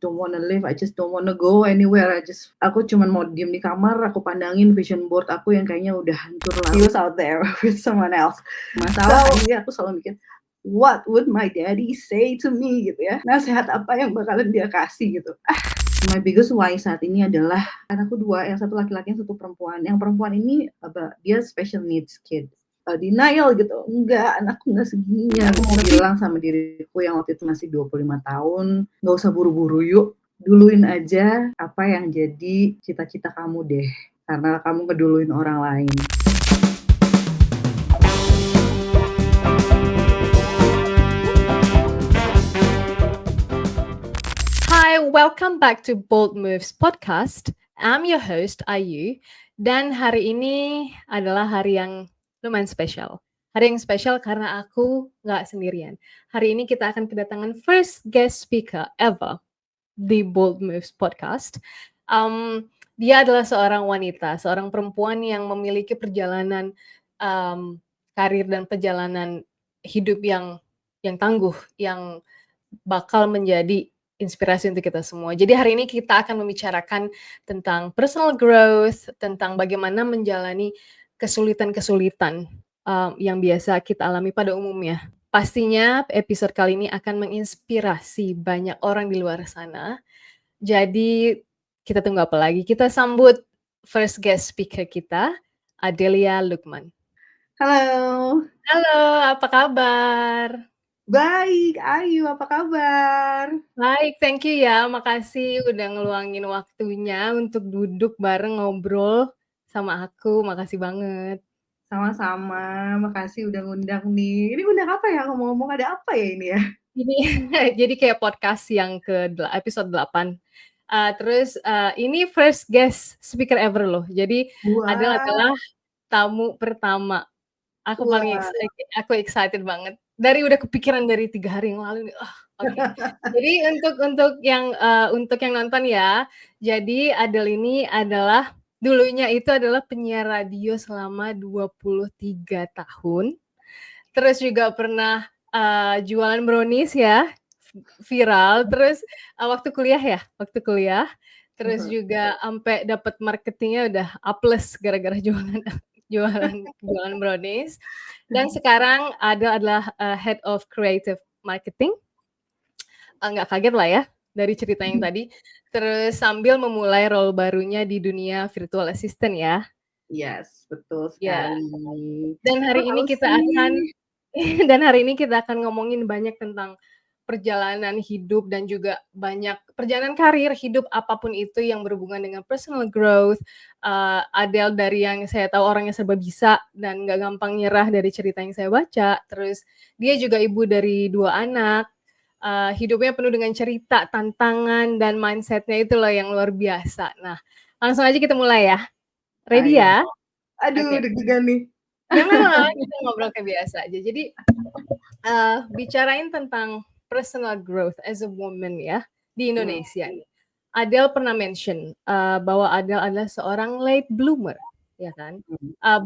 don't wanna live, I just don't wanna go anywhere. Aku cuman mau diem di kamar, aku pandangin vision board aku yang kayaknya udah hancur lah. He was out there with someone else. Masalah ini aku selalu mikir, what would my daddy say to me gitu ya? Nasihat apa yang bakalan dia kasih gitu. My biggest why saat ini adalah anakku 2, yang satu laki-laki, yang satu perempuan. Yang perempuan ini dia special needs kid. Denial gitu, enggak, anakku enggak segininya. Aku mau bilang sama diriku yang waktu itu masih 25 tahun, nggak usah buru-buru yuk, duluin aja apa yang jadi cita-cita kamu deh, karena kamu ngeduluin orang lain. Hi, welcome back to Bold Moves Podcast. I'm your host, Ayu. Dan hari ini adalah hari yang lumayan spesial. Hari yang spesial karena aku nggak sendirian. Hari ini kita akan kedatangan first guest speaker ever di Bold Moves Podcast. Dia adalah seorang wanita, seorang perempuan yang memiliki perjalanan karir dan perjalanan hidup yang tangguh, yang bakal menjadi inspirasi untuk kita semua. Jadi hari ini kita akan membicarakan tentang personal growth, tentang bagaimana menjalani kesulitan-kesulitan yang biasa kita alami pada umumnya. Pastinya episode kali ini akan menginspirasi banyak orang di luar sana. Jadi kita tunggu apa lagi? Kita sambut first guest speaker kita, Adelia Lukman. Halo. Halo, apa kabar? Baik, Ayu, apa kabar? Baik, thank you ya. Makasih udah ngeluangin waktunya untuk duduk bareng ngobrol sama aku. Makasih banget. Sama-sama, makasih udah ngundang nih. Ini ngundang apa ya? Ngomong-ngomong ada apa ya ini ya? Ini jadi kayak podcast yang ke episode 8. Terus ini first guest speaker ever loh. Jadi adalah tamu pertama. Aku paling excited banget. Udah kepikiran dari 3 hari yang lalu nih. Oke. Jadi untuk yang nonton ya. Jadi Adele ini adalah dulunya itu adalah penyiar radio selama 23 tahun. Terus juga pernah jualan brownies ya, viral. Terus waktu kuliah. Terus juga sampai dapat marketingnya udah A+ gara-gara jualan brownies. Dan sekarang adalah Head of Creative Marketing. Nggak kaget lah ya dari cerita yang tadi. Terus sambil memulai role barunya di dunia virtual assistant ya. Yes, betul sekali. Dan hari ini kita akan ngomongin banyak tentang perjalanan hidup dan juga banyak perjalanan karir hidup apapun itu yang berhubungan dengan personal growth. Adele dari yang saya tahu orangnya serba bisa dan nggak gampang nyerah dari cerita yang saya baca. Terus dia juga ibu dari 2 anak. Hidupnya penuh dengan cerita, tantangan, dan mindset-nya itu loh yang luar biasa. Nah, langsung aja kita mulai ya. Ready ya? Aduh, deg-degan nih. Jangan, kita ngobrol kayak biasa aja. Jadi, bicarain tentang personal growth as a woman ya, di Indonesia. Adele pernah mention bahwa Adele adalah seorang late bloomer, ya kan?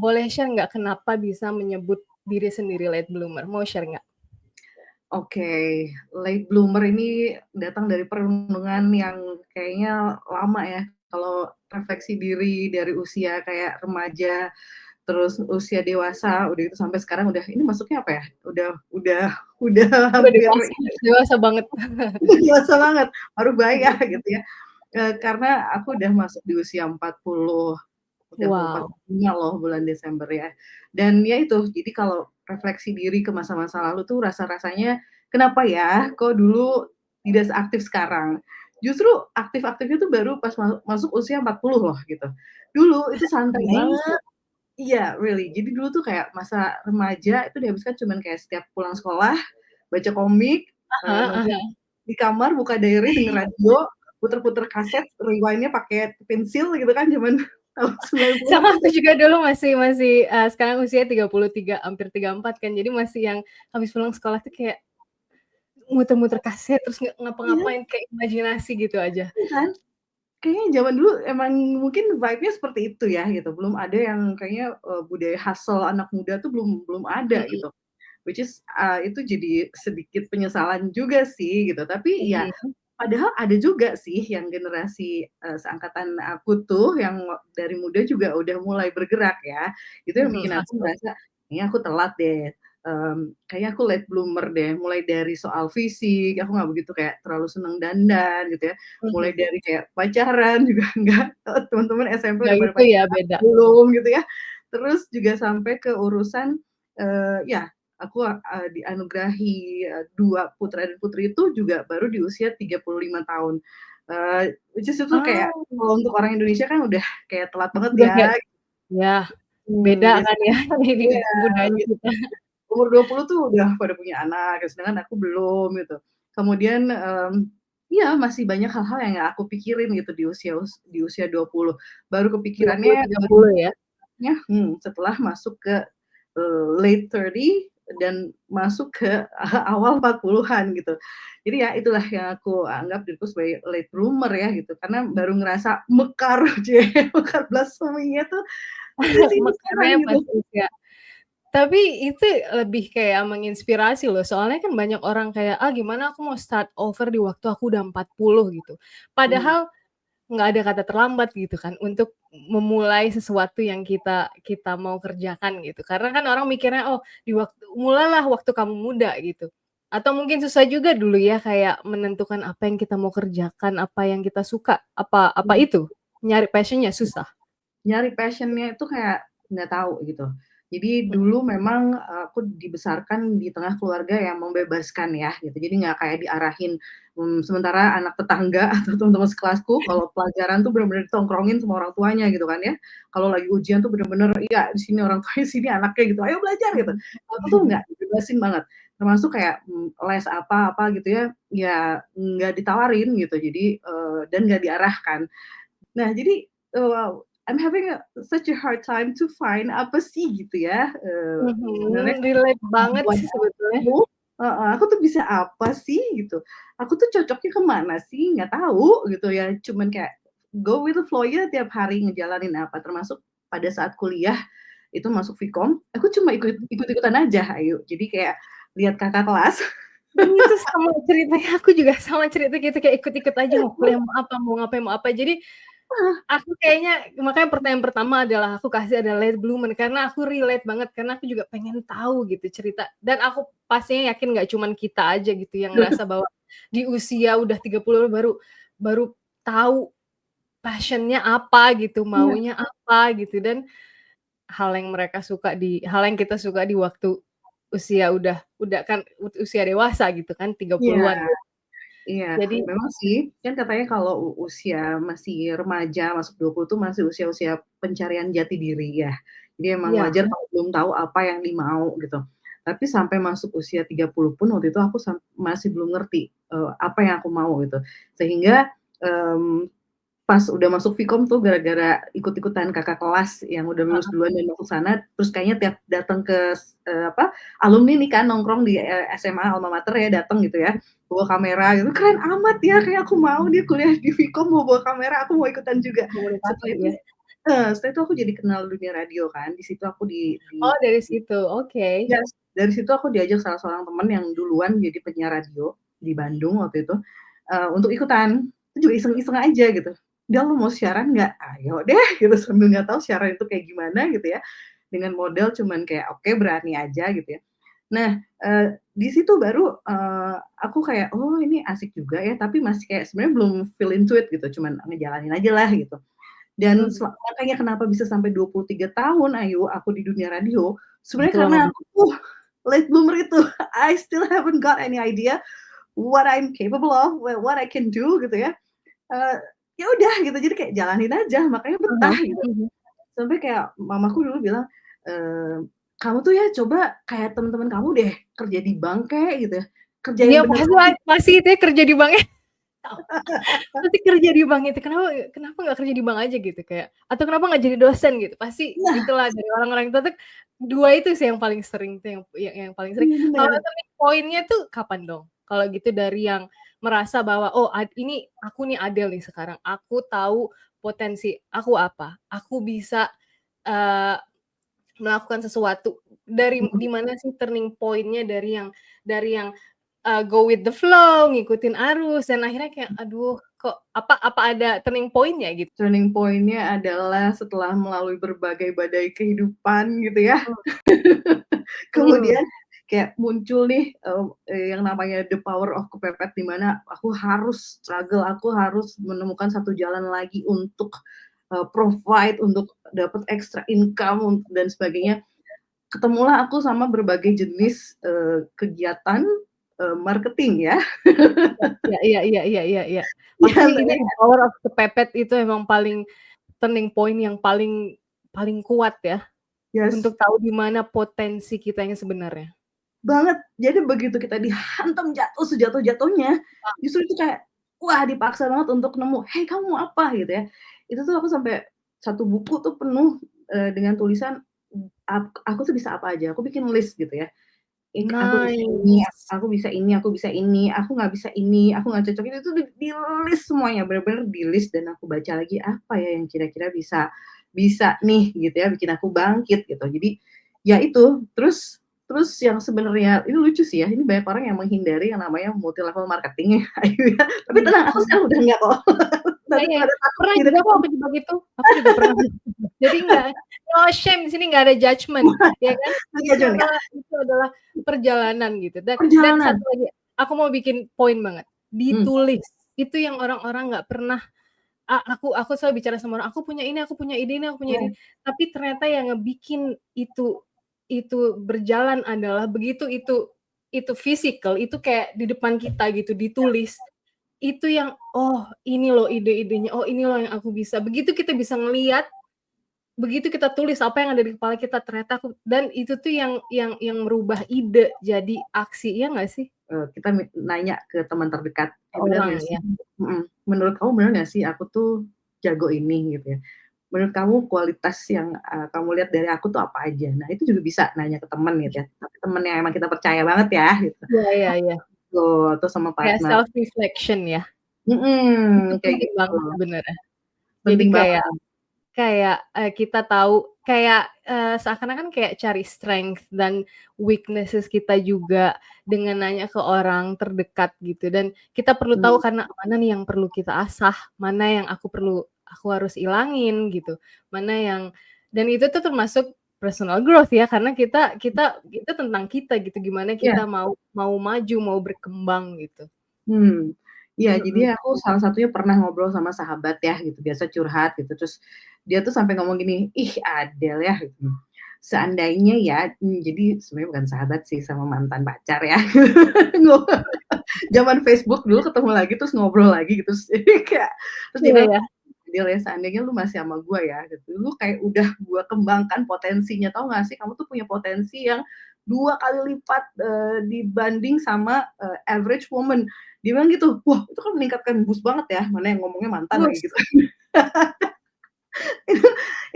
Boleh share nggak kenapa bisa menyebut diri sendiri late bloomer? Mau share nggak? Oke, late bloomer ini datang dari perenungan yang kayaknya lama ya. Kalau refleksi diri dari usia kayak remaja, terus usia dewasa, udah itu sampai sekarang udah ini masuknya apa ya? Udah hampir dewasa banget. Dewasa banget, baru bayar gitu ya. Karena aku udah masuk di usia 40. Udah 45 loh bulan Desember ya. Dan ya itu, jadi kalau refleksi diri ke masa-masa lalu tuh rasa-rasanya kenapa ya kok dulu tidak seaktif sekarang. Justru aktif-aktifnya tuh baru pas masuk usia 40 loh gitu. Dulu itu santai banget. Iya, really. Jadi dulu tuh kayak masa remaja itu dihabiskan cuman kayak setiap pulang sekolah, baca komik, di kamar buka diary, denger radio, puter-puter kaset, rewind-nya pakai pensil gitu kan zaman tahun 90. Sama aku juga dulu masih sekarang usia 33, hampir 34 kan. Jadi masih yang habis pulang sekolah tuh kayak muter-muter kaset terus ngapa-ngapain kayak imajinasi gitu aja. Iya kan? Kayaknya zaman dulu emang mungkin vibe-nya seperti itu ya gitu. Belum ada yang kayaknya budaya hustle anak muda tuh belum ada gitu. Which is itu jadi sedikit penyesalan juga sih gitu. Tapi ya Padahal ada juga sih yang generasi, seangkatan aku tuh yang dari muda juga udah mulai bergerak ya. Itu yang bikin aku Masuk. merasa, "Kayaknya aku telat deh, kayaknya aku late bloomer deh." Mulai dari soal fisik, aku nggak begitu kayak terlalu seneng dandan gitu ya. Mulai Mhm. dari kayak pacaran juga enggak, teman-teman SMP Nggak udah pada gitu ya, pacaran, beda. aku belum gitu ya. Terus juga sampai ke urusan, ya aku, dianugerahi, 2 putra dan putri itu juga baru di usia 35 tahun. Which is itu kayak Oh, kalau untuk orang Indonesia kan udah kayak telat banget udah ya. kayak ya beda kan Biasanya ya ini iya, budaya biasanya kita. umur 20 tuh udah pada punya anak, sedangkan aku belum gitu. Kemudian, iya masih banyak hal-hal yang nggak aku pikirin gitu di usia 20. Baru kepikirannya 20, 30 ya? setelah masuk ke, late 30 dan masuk ke awal 40-an gitu. Jadi ya itulah yang aku anggap diriku sebagai late bloomer ya gitu, karena baru ngerasa mekar mekar blasfeminya tuh di sini sekarang Mekarnya gitu. pas usia. Tapi itu lebih kayak menginspirasi loh, soalnya kan banyak orang kayak, "Ah, gimana aku mau start over di waktu aku udah 40," gitu. Mhm, Padahal nggak ada kata terlambat gitu kan untuk memulai sesuatu yang kita kita mau kerjakan gitu. Karena kan orang mikirnya, "Oh, mulailah waktu kamu muda," gitu. Atau mungkin susah juga dulu ya kayak menentukan apa yang kita mau kerjakan, apa yang kita suka, apa apa mhm. itu? Nyari passion-nya susah? Nyari passion-nya itu kayak nggak tahu gitu. Jadi Mhm. dulu memang, aku dibesarkan di tengah keluarga yang membebaskan ya gitu. Jadi nggak kayak diarahin, sementara anak tetangga atau teman-teman sekelasku kalau pelajaran tuh bener-bener ditongkrongin sama orang tuanya gitu kan ya. Kalau lagi ujian tuh bener-bener, iya di sini orang tuanya, sini anaknya gitu, "Ayo belajar," gitu. Aku tuh nggak, dibebasin banget. Termasuk kayak, les apa-apa gitu ya, ya nggak ditawarin gitu. Jadi, dan nggak diarahkan. Nah, jadi, I'm having such a hard time to find apa sih gitu ya, sebenarnya Relate banget buat sih sebetulnya. aku heeh, aku tuh bisa apa sih gitu. Aku tuh cocoknya ke mana sih, nggak tahu gitu ya, cuman kayak go with the flow-nya tiap hari ngejalanin apa, termasuk pada saat kuliah itu masuk Vkom, aku cuma ikut-ikutan aja, Ayu. Jadi kayak lihat kakak kelas. Itu sama ceritanya, aku juga sama cerita gitu, kayak ikut-ikut aja mau kuliah, mau apa, mau ngapain, mau apa. Jadi, aku kayaknya makanya pertanyaan pertama adalah aku kasih adalah late bloomer, karena aku relate banget, karena aku juga pengen tahu gitu cerita dan aku pastinya yakin nggak cuman kita aja gitu yang ngerasa bahwa di usia udah 30 baru baru tahu passion-nya apa gitu, Iya, maunya apa gitu dan hal yang kita suka di waktu usia udah kan usia dewasa gitu kan, iya. 30-an gitu. Iya, Jadi memang sih, kan katanya kalau usia masih remaja, masuk 20 tuh masih usia-usia pencarian jati diri ya. Jadi emang iya, wajar kalau belum tahu apa yang dimau gitu. Tapi sampai masuk usia 30 pun waktu itu aku masih belum ngerti, apa yang aku mau gitu. Sehingga, mmm, pas udah masuk Vkom tuh gara-gara ikut-ikutan kakak kelas yang udah lulus heeh, duluan dan masuk sana, terus kayaknya tiap datang ke apa, alumni nih kan nongkrong di, SMA alma mater ya, dateng gitu ya, bawa kamera gitu, "Keren amat ya, kayak aku mau dia kuliah di Vkom mau bawa kamera, aku mau ikutan juga." komunikasi Setelah itu ya. setelah itu aku jadi kenal dunia radio kan, di situ aku Oh dari situ, oke. ya, dari situ aku diajak salah seorang temen yang duluan jadi penyiar radio di Bandung waktu itu, untuk ikutan. Itu juga iseng-iseng aja gitu. "Del, lu mau siaran nggak?" "Ayo deh," gitu, sambil nggak tahu siaran itu kayak gimana gitu ya, dengan modal cuman kayak, "Oke, berani aja," gitu ya. Nah, di situ baru, aku kayak, "Oh, ini asik juga ya," tapi masih kayak sebenarnya belum feel into it gitu, cuman ngejalanin aja lah gitu. Dan Mhm, makanya kenapa bisa sampai 23 tahun Ayu, aku di dunia radio, sebenarnya itu karena lama aku tuh late bloomer itu. I still haven't got any idea what I'm capable of, what I can do gitu ya. Eee, ya udah gitu, jadi kayak jalanin aja, makanya betah banget. gitu. Mhm. Sampai kayak mamaku dulu bilang, "Kamu tuh ya coba kayak temen-temen kamu deh, kerja di bank kek," gitu ya, "kerja Iya yang bener." pasti itu ya kerja di banknya pasti kerja di bank itu, kenapa kenapa nggak kerja di bank aja gitu kayak atau kenapa nggak jadi dosen gitu, pasti Nah, itulah dari orang-orang tua tuh 2 itu sih yang paling sering tuh yang paling sering. iya Kalau bener. turning point-nya tuh kapan dong? Kalau gitu dari yang merasa bahwa, "Oh ini aku nih Adele nih sekarang, aku tahu potensi aku apa, aku bisa, eee, melakukan sesuatu." Dari Mhm. di mana sih turning point-nya dari yang go with the flow, ngikutin arus dan akhirnya kayak, aduh kok apa ada turning point-nya gitu? Turning point-nya adalah setelah melalui berbagai badai kehidupan gitu ya. Mhm. Kemudian kayak muncul nih, yang namanya the power of kepepet di mana aku harus struggle, aku harus menemukan satu jalan lagi untuk, provide, untuk dapat extra income dan sebagainya. Ketemulah aku sama berbagai jenis, kegiatan, marketing ya. Iya iya iya iya iya iya. Pasti ini Biasanya the power of kepepet itu emang paling turning point yang paling paling kuat ya, yes, untuk tahu di mana potensi kita yang sebenarnya. banget. Jadi begitu kita dihantam jatuh sejatuh-jatuhnya, justru itu kayak, wah dipaksa banget untuk nemu, "Hei kamu mau apa?" Gitu ya. Itu tuh aku sampai satu buku tuh penuh, dengan tulisan, aku tuh bisa apa aja, aku bikin list gitu ya. Aku bisa ini, Nice. aku bisa ini, aku bisa ini, aku nggak bisa ini, aku nggak cocok itu tuh di-list semuanya, bener-bener di-list dan aku baca lagi, apa ya yang kira-kira bisa bisa nih gitu ya, bikin aku bangkit gitu. Jadi, ya itu, terus terus yang sebenarnya ini lucu sih ya, ini banyak orang yang menghindari yang namanya multi level marketing ya, Ayu ya, tapi Mhm tenang aku mhm. sekarang udah enggak kok. Iya Tapi iya, pada takut pernah gitu juga kan. kok kejebak itu, aku juga pernah. Jadi nggak no shame di sini nggak ada judgement, ya kan. Oke cuman ya, Itu adalah perjalanan gitu dan perjalanan. satu lagi, aku mau bikin poin banget, Mmm, ditulis. Itu yang orang-orang nggak pernah aku selalu bicara sama orang, aku punya ide ini, aku punya iya, ini." Tapi ternyata yang ngebikin itu berjalan adalah begitu itu physical, itu kayak di depan kita gitu, ditulis, itu yang, "Oh, ini loh ide-idenya, oh ini loh yang aku bisa." Begitu kita bisa ngelihat, begitu kita tulis apa yang ada di kepala kita, ternyata dan itu tuh yang merubah ide jadi aksi, iya nggak sih? kita nanya ke teman terdekat, Ke bener orang nggak sih?" ya. "Menurut kamu bener nggak sih aku tuh jago ini?" Gitu ya. "Menurut kamu kualitas yang, kamu lihat dari aku tuh apa aja?" Nah itu juga bisa nanya ke temen gitu ya, tapi temen yang emang kita percaya banget ya gitu. Iya iya iya, Tuh, atau sama kayak partner. self reflection ya, itu Kayak penting gitu. banget sebenarnya. Jadi Penting banget. kayak kayak, kita tahu kayak, seakan-akan kayak cari strength dan weaknesses kita juga dengan nanya ke orang terdekat gitu dan kita perlu tahu Mmm, karena mana nih yang perlu kita asah, mana yang aku harus ilangin gitu, mana yang dan itu tuh termasuk personal growth ya karena kita tentang kita gitu, gimana iya. kita mau mau maju, mau berkembang gitu. Iya, jadi Mhm. aku salah satunya pernah ngobrol sama sahabat ya gitu, biasa curhat gitu, terus dia tuh sampai ngomong gini, "Ih Adele ya," gitu, "seandainya ya," jadi sebenarnya bukan sahabat sih, sama mantan pacar ya. Ngo Zaman Facebook dulu ketemu lagi, terus ngobrol lagi gitu, terus kayak terus dia Iya bilang, ya. "Del ya, seandainya lu masih sama gua ya," gitu, "lu kayak udah gua kembangkan potensinya, tahu nggak sih kamu tuh punya potensi yang 2 kali lipat, dibanding sama, average woman." Dia bilang gitu. Wah, itu kan meningkatkan boost banget ya, mana yang ngomongnya mantan lagi Terus gitu. Itu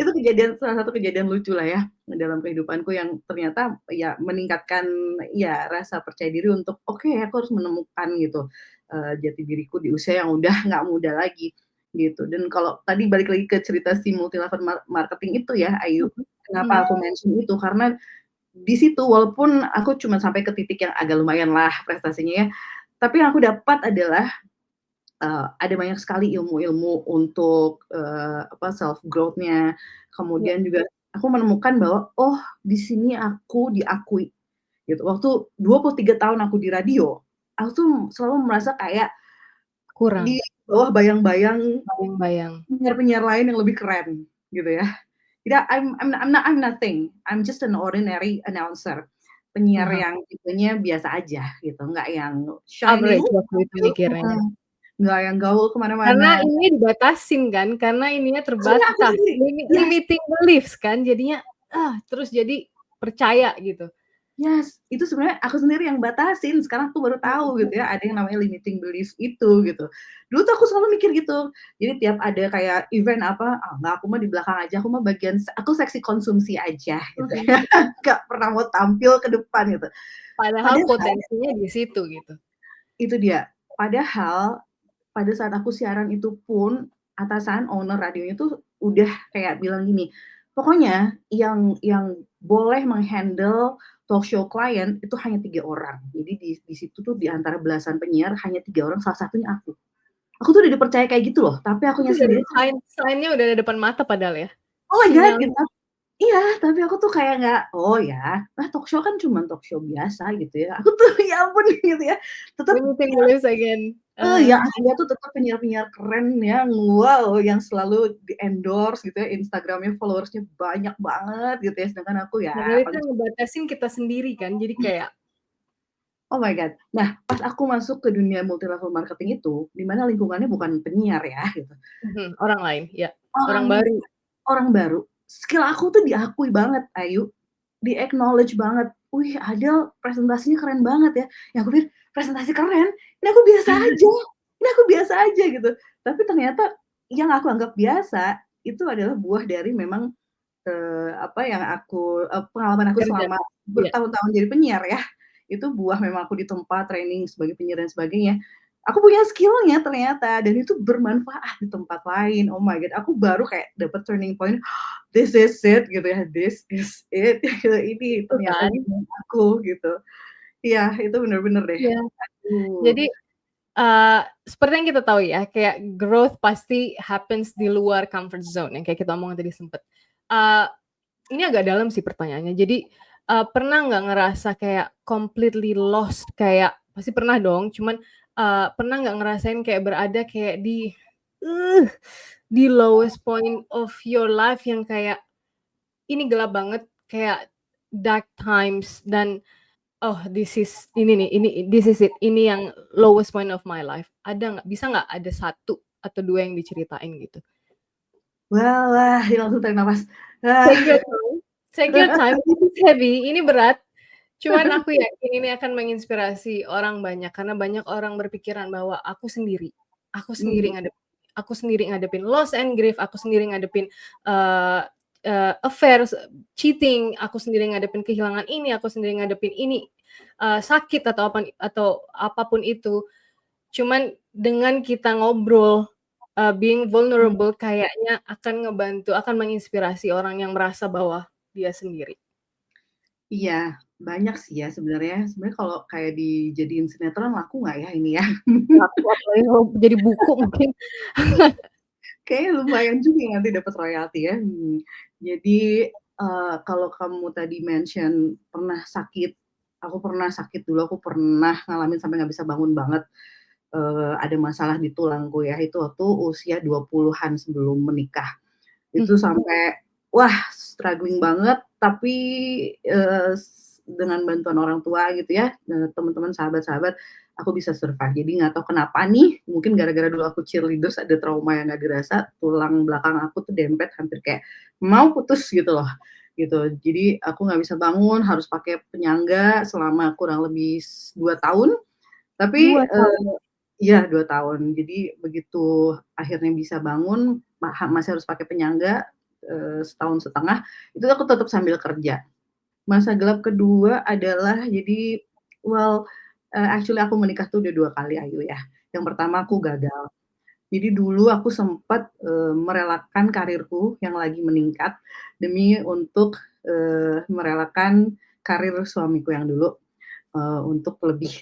itu kejadian salah satu kejadian lucu lah ya, dalam kehidupanku yang ternyata ya meningkatkan ya rasa percaya diri untuk, "Oke, aku harus menemukan gitu, jati diriku di usia yang udah nggak muda lagi." Gitu. Dan kalau tadi balik lagi ke cerita si multi level marketing itu ya, Ayu, mhm kenapa mhm. aku mention itu, karena di situ walaupun aku cuma sampai ke titik yang agak lumayan lah prestasinya ya, tapi yang aku dapat adalah ada banyak sekali ilmu-ilmu untuk, self growth-nya, Ya, kemudian juga aku menemukan bahwa, oh di sini aku diakui, gitu. Waktu 23 tahun aku di radio, aku tuh selalu merasa kayak kurang, di bawah bayang-bayang bayang-bayang. penyiar-penyiar lain yang lebih keren, gitu ya. Jadi I'm nothing, I'm just an ordinary announcer, penyiar Aha. yang tipenya biasa aja gitu, nggak yang shining, Average waktu itu mikirnya. nggak yang gaul ke Karena mana-mana. ininya dibatasin kan, karena ininya Maksudnya aku terbatas, sendiri, yes, limiting beliefs kan jadinya, terus jadi percaya gitu. yes, itu sebenarnya aku sendiri yang batasin, sekarang aku baru tahu gitu ya, ada yang namanya limiting belief itu, gitu. Dulu tuh aku selalu mikir gitu, jadi tiap ada kayak event apa, "Ah, nggak, aku mah di belakang aja, aku mah bagian aku seksi konsumsi aja," gitu ya, Mhm. nggak pernah mau tampil ke depan gitu. Padahal Padahal potensinya di situ gitu. itu dia, padahal pada saat aku siaran itu pun, atasan, owner radionya tuh udah kayak bilang gini, Pokoknya yang boleh meng-handle talk show klien itu hanya 3 orang. Jadi di situ tuh di antara belasan penyiar hanya 3 orang, salah satunya aku. Aku tuh udah dipercaya kayak gitu loh, tapi akunya Itu dari sendiri tuh sign-nya udah ada depan mata padahal ya? oh my god Sinyal gitu. Iya, tapi aku tuh kayak nggak, oh ya, talk show kan cuman talk show biasa gitu ya. Aku tuh ya ampun gitu ya, tetep anything ya goes again. yang ada tuh tetep penyiar-penyiar keren yang wow, yang selalu di-endorse gitu ya, Instagram-nya followers-nya banyak banget gitu ya, sedangkan aku ya Padahal itu paling ngebatasin kita sendiri kan, jadi kayak oh my god. Nah, pas aku masuk ke dunia multi level marketing itu, di mana lingkungannya bukan penyiar ya gitu, orang lain, ya, orang orang baru. orang baru, skill aku tuh diakui banget Ayu, di-acknowledge banget, "Wih Adel presentasinya keren banget ya." Yang aku pikir, "Presentasi keren? Ini aku biasa aja," gitu. Tapi ternyata yang aku anggap biasa, itu adalah buah dari memang, apa yang aku pengalaman aku Kerja, selama iya. bertahun-tahun jadi penyiar ya, itu buah memang aku ditempa training sebagai penyiar dan sebagainya. Aku punya skill-nya ternyata dan itu bermanfaat di tempat lain. Oh my god, aku baru kayak dapet turning point, "This is it," gitu ya, "This is it," gitu, "ini Itu ternyata kan. dunia aku," gitu. Iya, itu bener-bener deh. Iya. Aduh. Jadi, seperti yang kita tahu ya, kayak growth pasti happens di luar comfort zone yang kayak kita omongin tadi sempet. Eee, ini agak dalam sih pertanyaannya. Jadi, pernah nggak ngerasa kayak completely lost, kayak pasti pernah dong, cuman, pernah nggak ngerasain kayak berada kayak uh, di lowest point of your life yang kayak, ini gelap banget, kayak dark times dan oh, this is it, ini yang lowest point of my life. Ada nggak? Bisa nggak ada satu atau 2 yang diceritain gitu? Wah, ini langsung tarik nafas. Take your time, take your time, this is heavy, ini berat. Cuman aku yakin ini akan menginspirasi orang banyak, karena banyak orang berpikiran bahwa aku Mmm, sendiri ngadepin aku sendiri ngadepin loss and grief, aku sendiri ngadepin, eee affairs, cheating, aku sendiri ngadepin kehilangan ini, aku sendiri ngadepin ini, sakit atau apapun itu. Cuman dengan kita ngobrol, being mmm. vulnerable kayaknya akan ngebantu, akan menginspirasi orang yang merasa bahwa dia sendiri. Iya, banyak sih ya sebenarnya. Sebenarnya kalau kayak dijadiin sinetron laku nggak ya ini ya? Laku apalagi kalau jadi buku mungkin. Kayaknya lumayan juga ya nanti dapat royalti ya. Jadi, kalau kamu tadi mention pernah sakit, aku pernah sakit dulu, aku pernah ngalamin sampai nggak bisa bangun banget, ada masalah di tulangku ya, itu waktu usia 20-an sebelum menikah. Itu sampai, wah struggling banget, tapi, dengan bantuan orang tua gitu ya, teman-teman, sahabat-sahabat, aku bisa survive. Jadi nggak tahu kenapa nih, mungkin gara-gara dulu aku cheerleaders ada trauma yang nggak dirasa, tulang belakang aku tuh dempet hampir kayak mau putus gitu loh, gitu. Jadi aku nggak bisa bangun, harus pakai penyangga selama kurang lebih 2 tahun, tapi, 2 tahun. iya 2 tahun. Jadi begitu akhirnya bisa bangun, masih harus pakai penyangga, setahun setengah, itu aku tetap sambil kerja. Masa gelap kedua adalah jadi well, actually aku menikah tuh udah 2 kali Ayu ya. Yang pertama aku gagal. Jadi dulu aku sempat, merelakan karirku yang lagi meningkat demi untuk, merelakan karir suamiku yang dulu, untuk lebih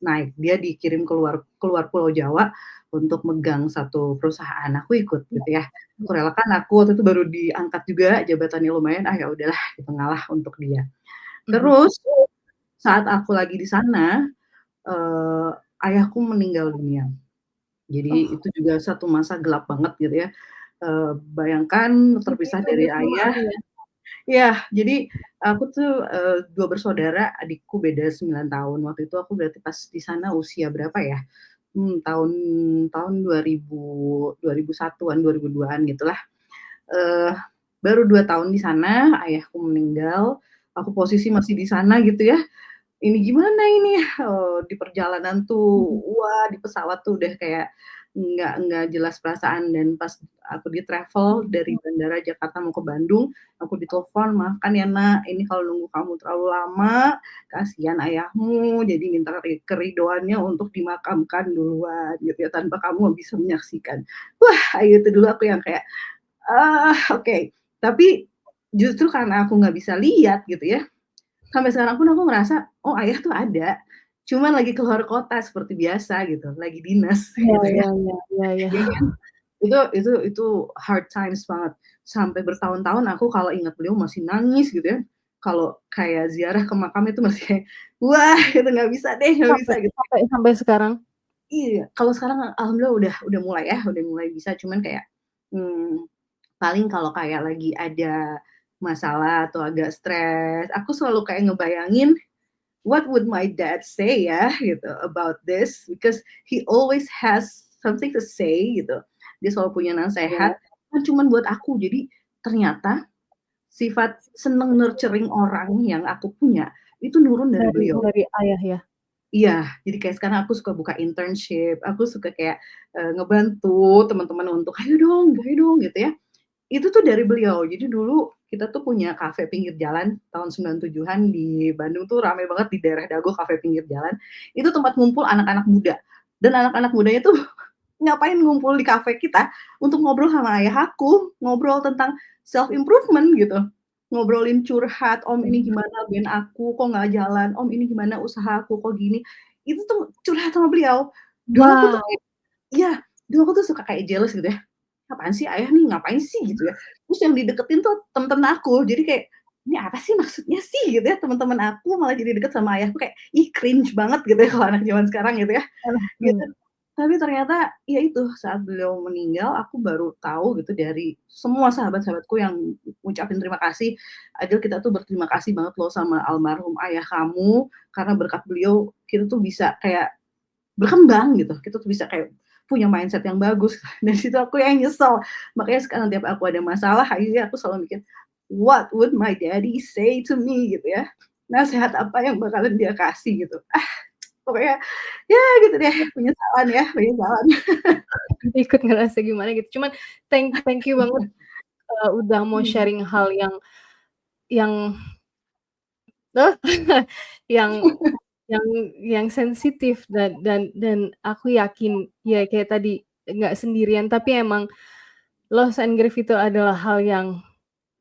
naik. Dia dikirim keluar keluar Pulau Jawa untuk megang satu perusahaan, aku ikut gitu ya. Aku relakan, aku waktu itu baru diangkat juga jabatannya lumayan, ya udahlah gitu ngalah untuk dia. Mhm. Terus saat aku lagi di sana, eee, ayahku meninggal dunia. Jadi Oh, itu juga satu masa gelap banget gitu ya, bayangkan jadi terpisah itu dari ayah bersamaan ya? iya, jadi aku tuh, 2 bersaudara, adikku beda 9 tahun. Waktu itu aku berarti pas di sana usia berapa ya, tahun tahun 2001-an, 2002-an gitulah. Eee, baru 2 tahun di sana, ayahku meninggal, aku posisi masih di sana gitu ya, ini gimana ini, di perjalanan tuh, Mhm. wah di pesawat tuh udah kayak nggak jelas perasaan dan pas aku di travel dari bandara Jakarta mau ke Bandung, aku ditelepon, "Maafkan ya Nak, ini kalau nunggu kamu terlalu lama, kasihan ayahmu, jadi minta keridoannya untuk dimakamkan duluan," gitu ya, "tanpa kamu bisa menyaksikan." Wah, itu dulu aku yang kayak, oke. Tapi justru karena aku nggak bisa lihat gitu ya, sampai sekarang pun aku ngerasa, oh ayah tuh ada, cuman lagi keluar kota seperti biasa gitu, lagi dinas Iya gitu ya. iya iya iya iya. Iya kan? Itu hard times banget. Sampai bertahun-tahun aku kalau ingat beliau masih nangis gitu ya. Kalau kayak ziarah ke makam itu masih kayak, wah itu nggak bisa deh, nggak bisa Sampai gitu. sampai sampai sekarang? Iya, kalau sekarang alhamdulillah udah mulai ya, udah mulai bisa, cuman kayak, mmm, paling kalau kayak lagi ada masalah atau agak stres, aku selalu kayak ngebayangin, what would my dad say ya gitu about this, because he always has something to say gitu. Dia selalu punya Iya. nasehat, kan cuman buat aku. Jadi ternyata sifat seneng nurturing orang yang aku punya, itu nurun dari Dari beliau. dari ayah ya? Iya, jadi kayak sekarang aku suka buka internship, aku suka kayak, ngebantu teman-teman untuk, ayo dong," gitu ya. Itu tuh dari beliau. Jadi dulu kita tuh punya kafe pinggir jalan tahun 97-an di Bandung tuh rame banget di daerah Dago, kafe pinggir jalan. Itu tempat ngumpul anak-anak muda, dan anak-anak mudanya tuh ngapain ngumpul di kafe kita untuk ngobrol sama ayah aku, ngobrol tentang self improvement gitu. Ngobrolin curhat, "Om ini Mhm. gimana band aku kok nggak jalan, Om ini gimana usaha aku kok gini." Itu tuh curhat sama beliau. Dulu aku tuh Wow, kayak iya, dulu aku tuh suka kayak jealous gitu ya, "Apaan sih ayah nih, ngapain sih?" Gitu ya. Terus yang dideketin tuh temen-temen aku, jadi kayak, "Ini apa sih maksudnya sih?" Gitu ya, temen-temen aku malah jadi deket sama ayahku kayak, ih cringe banget gitu ya kalau anak zaman sekarang gitu ya, gitu. Tapi ternyata ya itu, saat beliau meninggal aku baru tahu gitu dari semua sahabat-sahabatku yang ngucapin terima kasih, "Adil kita tuh berterima kasih banget loh sama almarhum ayah kamu, karena berkat beliau kita tuh bisa kayak berkembang gitu, kita tuh bisa kayak punya mindset yang bagus." Dari situ aku yang nyesel. Makanya sekarang tiap aku ada masalah, akhirnya aku selalu mikir, "What would my daddy say to me?" Gitu ya. Nasehat apa yang bakalan dia kasih gitu. Pokoknya ya gitu deh, penyesalan ya, penyesalan. ikut ngerasa gimana gitu. Cuman thank you banget, udah mau Mmm, sharing hal yang yang yang yang sensitif dan aku yakin ya kayak tadi, nggak sendirian tapi emang loss and grief itu adalah hal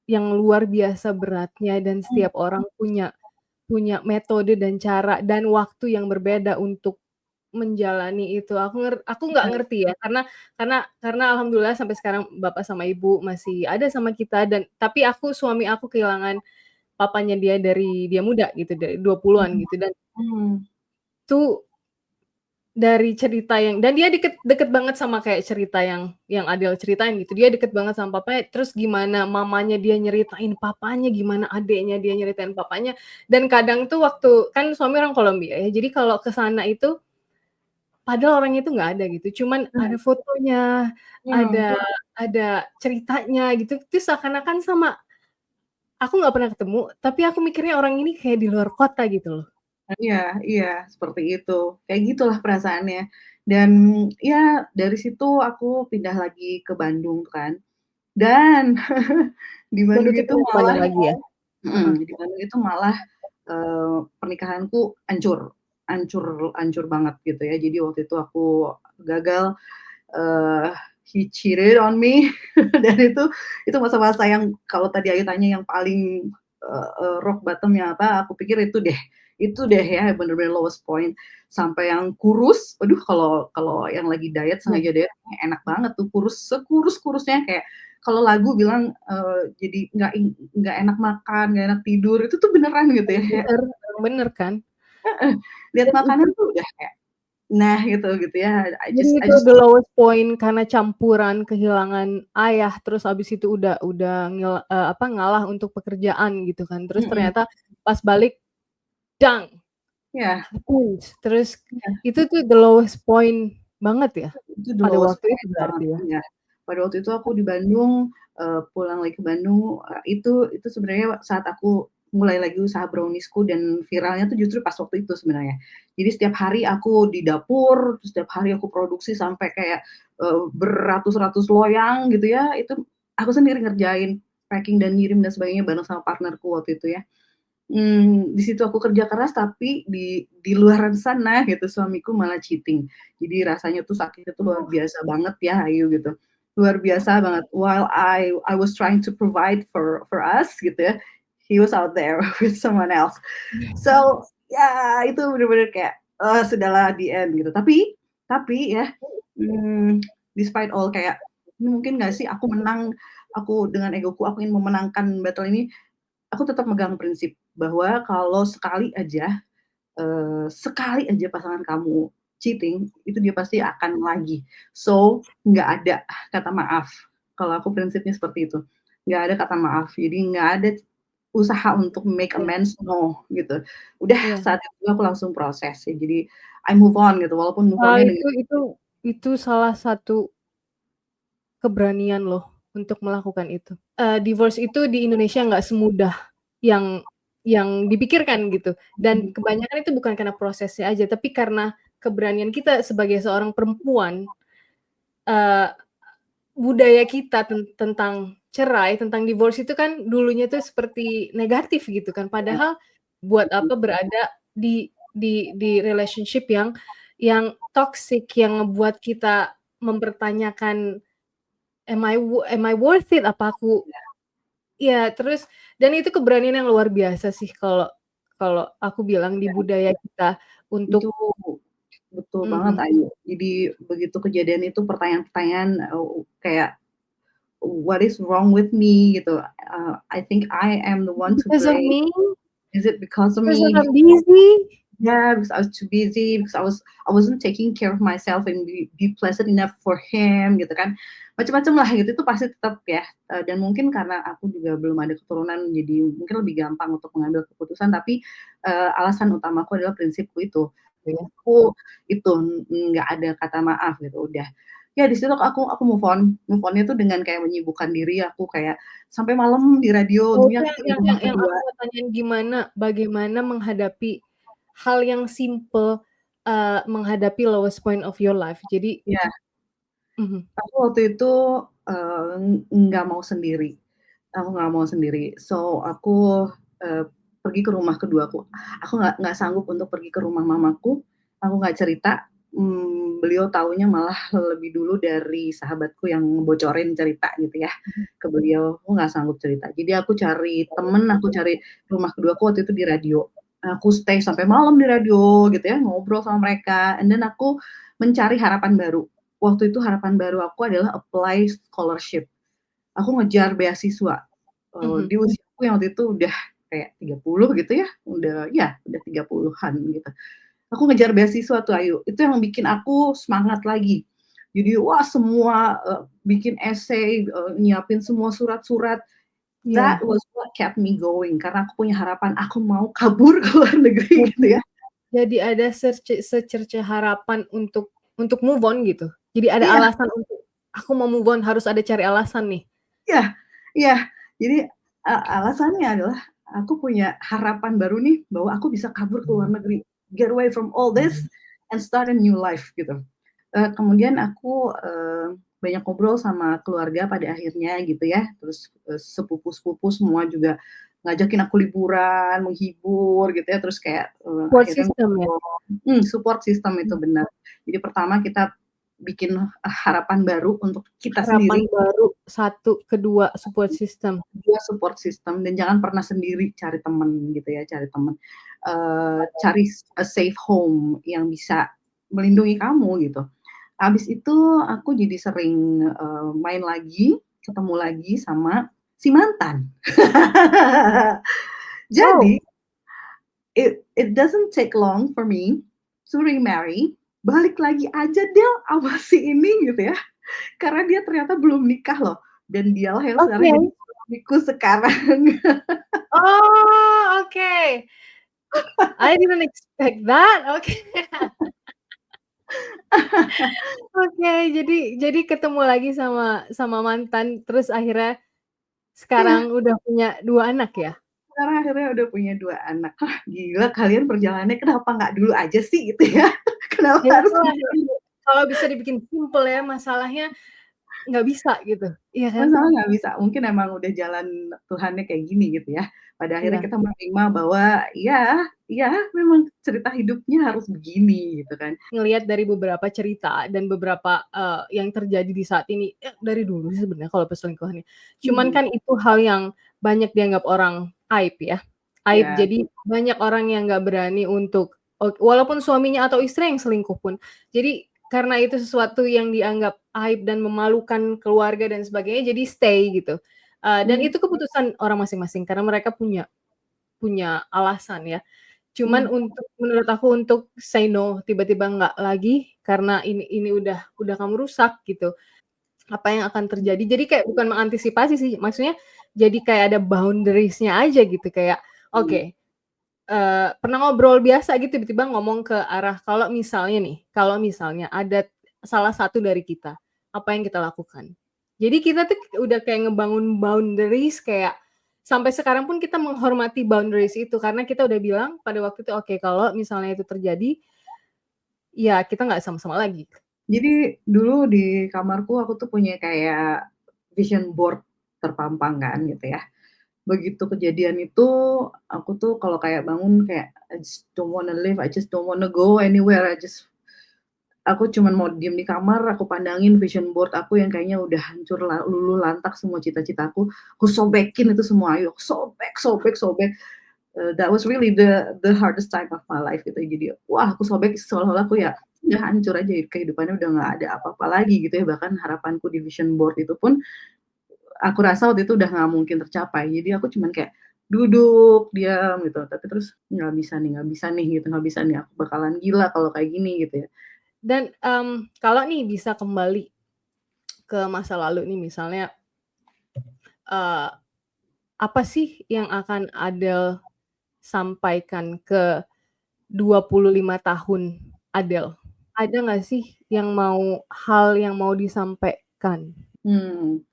yang luar biasa beratnya dan mhm, setiap orang punya punya metode dan cara dan waktu yang berbeda untuk menjalani itu. Aku nggak iya, ngerti ya karena alhamdulillah sampai sekarang bapak sama ibu masih ada sama kita dan tapi suami aku kehilangan papanya dia dari dia muda gitu, dari 20-an mhm, gitu dan mmm, itu dari cerita yang dan dia deket deket banget sama kayak cerita yang Adele ceritain gitu, dia deket banget sama papanya, terus gimana mamanya dia nyeritain papanya, gimana adeknya dia nyeritain papanya, dan kadang tuh waktu kan suami orang Kolombia ya, jadi kalau ke sana itu padahal orangnya itu nggak ada gitu, cuman ada mhm, fotonya, mmm, ada ada ceritanya gitu, itu seakan-akan sama aku nggak pernah ketemu, tapi aku mikirnya orang ini kayak di luar kota gitu loh. iya iya, seperti itu. Kayak gitulah perasaannya. Dan ya dari situ aku pindah lagi ke Bandung kan, dan di Dan Bandung itu itu pindah ke malah Bandung lagi ya? Heeh. di Bandung itu malah, pernikahanku hancur hancur hancur banget gitu ya. Jadi waktu itu aku gagal, eee, he cheated on me dan itu masa-masa yang kalau tadi Ayu tanya yang paling, rock bottom-nya apa, aku pikir itu deh ya bener-bener lowest point, sampai yang kurus, aduh kalau kalau yang lagi diet Iya, sengaja diet enak banget tuh kurus, sekurus-kurusnya kayak kalau lagu bilang, jadi nggak enak makan, nggak enak tidur, itu tuh beneran gitu ya, kayak emang bener kan? heeh, lihat Dan makanan itu tuh udah kayak, nah gitu ya, jadi I itu just the lowest point karena campuran kehilangan ayah, terus habis itu udah apa, ngalah untuk pekerjaan gitu kan. Terus mhm, ternyata pas balik, dang, iya puns. Terus iya. itu tuh the lowest point banget ya? Itu the Pada lowest waktu itu point banget, berarti ya? iya. Pada waktu itu aku di Bandung, pulang lagi ke Bandung, itu sebenarnya saat aku mulai lagi usaha brownies-ku dan viralnya tuh justru pas waktu itu sebenarnya. Jadi setiap hari aku di dapur, terus setiap hari aku produksi sampai kayak, beratus-ratus loyang gitu ya, itu aku sendiri ngerjain, packing dan ngirim dan sebagainya bareng sama partnerku waktu itu ya. Di situ aku kerja keras tapi di luaran sana gitu suamiku malah cheating. Jadi rasanya tuh sakitnya tuh luar biasa banget ya Ayu gitu. luar biasa banget. While I was trying to provide for us gitu ya, he was out there with someone else. So, ya itu bener-bener kayak, sudahlah the end gitu. Tapi ya, despite all kayak, ini mungkin nggak sih aku menang, aku dengan egoku aku ingin memenangkan battle ini, aku tetap megang prinsip bahwa kalau sekali aja pasangan kamu cheating, itu dia pasti akan lagi. So, nggak ada kata maaf. Kalau aku prinsipnya seperti itu. Nggak ada kata maaf. Jadi nggak ada usaha untuk make Iya. amends, no, gitu. Udah Iya. saat itu aku langsung proses ya. Jadi I move on gitu, walaupun move on-nya dengan Itu salah satu keberanian loh untuk melakukan itu. Divorce itu di Indonesia nggak semudah yang dipikirkan gitu, dan kebanyakan itu bukan karena prosesnya aja, tapi karena keberanian kita sebagai seorang perempuan, eee, budaya kita tentang cerai, tentang divorce itu kan dulunya tuh seperti negatif gitu kan, padahal buat apa berada di relationship yang toxic, yang ngebuat kita mempertanyakan, am I worth it? Apa aku ya terus dan itu keberanian yang luar biasa sih kalau kalau aku bilang di budaya kita itu untuk betul banget, mhm, Ayu. Jadi begitu kejadian itu pertanyaan-pertanyaan, kayak, "What is wrong with me?" gitu, "I think I am the one to because of blame. me, Is it because of because me?" I'm busy. Yeah, because I was too busy, because I wasn't taking care of myself and be pleasant enough for him gitu kan. Macam-macam lah gitu, itu pasti tetap ya, dan mungkin karena aku juga belum ada keturunan, jadi mungkin lebih gampang untuk mengambil keputusan, tapi, alasan utamaku adalah prinsipku itu. Prinsipku itu, nggak ada kata maaf gitu, udah. Ya di situ aku move on-nya tuh dengan kayak menyibukkan diri, aku kayak sampai malam di radio, Oh, itu untungnya aku di rumah yang kedua. aku mau tanyain bagaimana menghadapi hal yang simple, menghadapi lowest point of your life. Jadi Ya. mhm, Aku waktu itu, nggak mau sendiri, aku nggak mau sendiri. So, aku, pergi ke rumah keduaku. Aku nggak sanggup untuk pergi ke rumah mamaku, aku nggak cerita, beliau taunya malah lebih dulu dari sahabatku yang bocorin cerita gitu ya, ke beliau, aku nggak sanggup cerita. Jadi aku cari temen, aku cari rumah keduaku waktu itu di radio. Aku stay sampai malam di radio gitu ya, ngobrol sama mereka, and then aku mencari harapan baru. Waktu itu harapan baru aku adalah apply scholarship. Aku ngejar beasiswa, mhm. di usiaku yang waktu itu udah kayak 30 gitu ya, udah 30-an gitu. Aku ngejar beasiswa tuh, Ayu, itu yang bikin aku semangat lagi. Jadi wah semua, bikin esai, nyiapin semua surat-surat, that Iya, was what kept me going, karena aku punya harapan, aku mau kabur ke luar negeri jadi gitu ya. jadi ada secerca harapan untuk move on gitu. Jadi ada Iya. alasan untuk, "Aku mau move on," harus ada cari alasan nih. Iya iya. Jadi, alasannya adalah aku punya harapan baru nih bahwa aku bisa kabur ke luar negeri, get away from all this and start a new life gitu. Kemudian aku, banyak ngobrol sama keluarga pada akhirnya gitu ya, terus, sepupu-sepupu semua juga ngajakin aku liburan, menghibur gitu ya, terus kayak, Support akhirnya system ya? support system itu benar. Jadi pertama kita bikin, harapan baru untuk kita Harapan sendiri. baru, satu, kedua support system. Dia support system dan jangan pernah sendiri, cari temen gitu ya, cari temen. Cari a safe home yang bisa melindungi kamu gitu. Habis itu aku jadi sering, main lagi, ketemu lagi sama si mantan. Oh, Jadi, it doesn't take long for me to remarry, balik lagi aja deh sama si ini gitu ya, karena dia ternyata belum nikah loh, dan dialah yang sekarang jadi oke. suamiku sekarang. Oh, oke. I didn't expect that, oke. Oke, jadi ketemu lagi sama sama mantan, terus akhirnya Iya, sekarang udah punya 2 anak ya? sekarang akhirnya udah punya 2 anak. Hah, gila kalian perjalanannya kenapa nggak dulu aja sih gitu ya? Kenapa Ya harus itulah itu, kalau bisa dibikin simpel ya masalahnya, nggak bisa gitu, iya kan? Masalah nggak bisa, mungkin emang udah jalan Tuhannya kayak gini gitu ya. Pada akhirnya Iya, kita menerima bahwa ya memang cerita hidupnya harus begini gitu kan. ngelihat dari beberapa cerita dan beberapa, yang terjadi di saat ini, dari dulu sih sebenarnya kalau perselingkuhan ya. Cuman Mhm, kan itu hal yang banyak dianggap orang aib ya, aib. ya. Jadi banyak orang yang nggak berani untuk walaupun suaminya atau istri yang selingkuh pun. Jadi karena itu sesuatu yang dianggap aib dan memalukan keluarga dan sebagainya, jadi stay gitu. Dan Mmm, itu keputusan orang masing-masing karena mereka punya punya alasan ya. Cuman mhm. menurut aku untuk say no, tiba-tiba nggak lagi karena ini udah kamu rusak gitu, apa yang akan terjadi. Jadi kayak bukan mengantisipasi sih, maksudnya jadi kayak ada boundaries-nya aja gitu, kayak Mhm. oke, pernah ngobrol biasa gitu tiba-tiba ngomong ke arah kalau misalnya nih, kalau misalnya ada salah satu dari kita, apa yang kita lakukan? Jadi kita tuh udah kayak ngebangun boundaries kayak sampai sekarang pun kita menghormati boundaries itu karena kita udah bilang pada waktu itu, "Oke, kalau misalnya itu terjadi, ya kita nggak sama-sama lagi." Jadi dulu di kamarku aku tuh punya kayak vision board terpampang kan gitu ya. Begitu kejadian itu, aku tuh kalau kayak bangun kayak, I just don't wanna live, I just don't wanna go anywhere, aku cuman mau diem di kamar, aku pandangin vision board aku yang kayaknya udah hancur luluh lantak semua cita-citaku, aku sobekin itu semua, ayo sobek sobek sobek, that was really the hardest time of my life gitu. Jadi, wah aku sobek seolah-olah aku ya udah hancur aja kehidupannya udah nggak ada apa-apa lagi gitu ya, bahkan harapanku di vision board itu pun aku rasa waktu itu udah nggak mungkin tercapai. Jadi aku cuman kayak duduk, diam gitu, tapi terus nggak bisa nih gitu, nggak bisa nih, aku bakalan gila kalau kayak gini gitu ya. Dan, kalau nih bisa kembali ke masa lalu nih misalnya, eee, apa sih yang akan Adele sampaikan ke 25 tahun Adele? Ada nggak sih hal yang mau disampaikan? Hmm,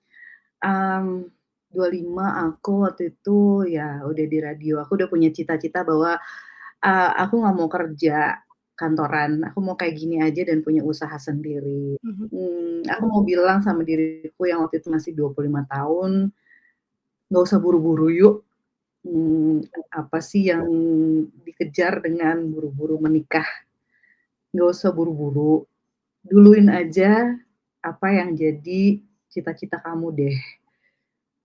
mmm, 25 aku waktu itu ya udah di radio, aku udah punya cita-cita bahwa, aku nggak mau kerja kantoran, aku mau kayak gini aja dan punya usaha sendiri. Mhm. Aku mau bilang sama diriku yang waktu itu masih 25 tahun, "Nggak usah buru-buru yuk." Apa sih yang dikejar dengan buru-buru menikah? Nggak usah buru-buru, duluin aja apa yang jadi cita-cita kamu deh.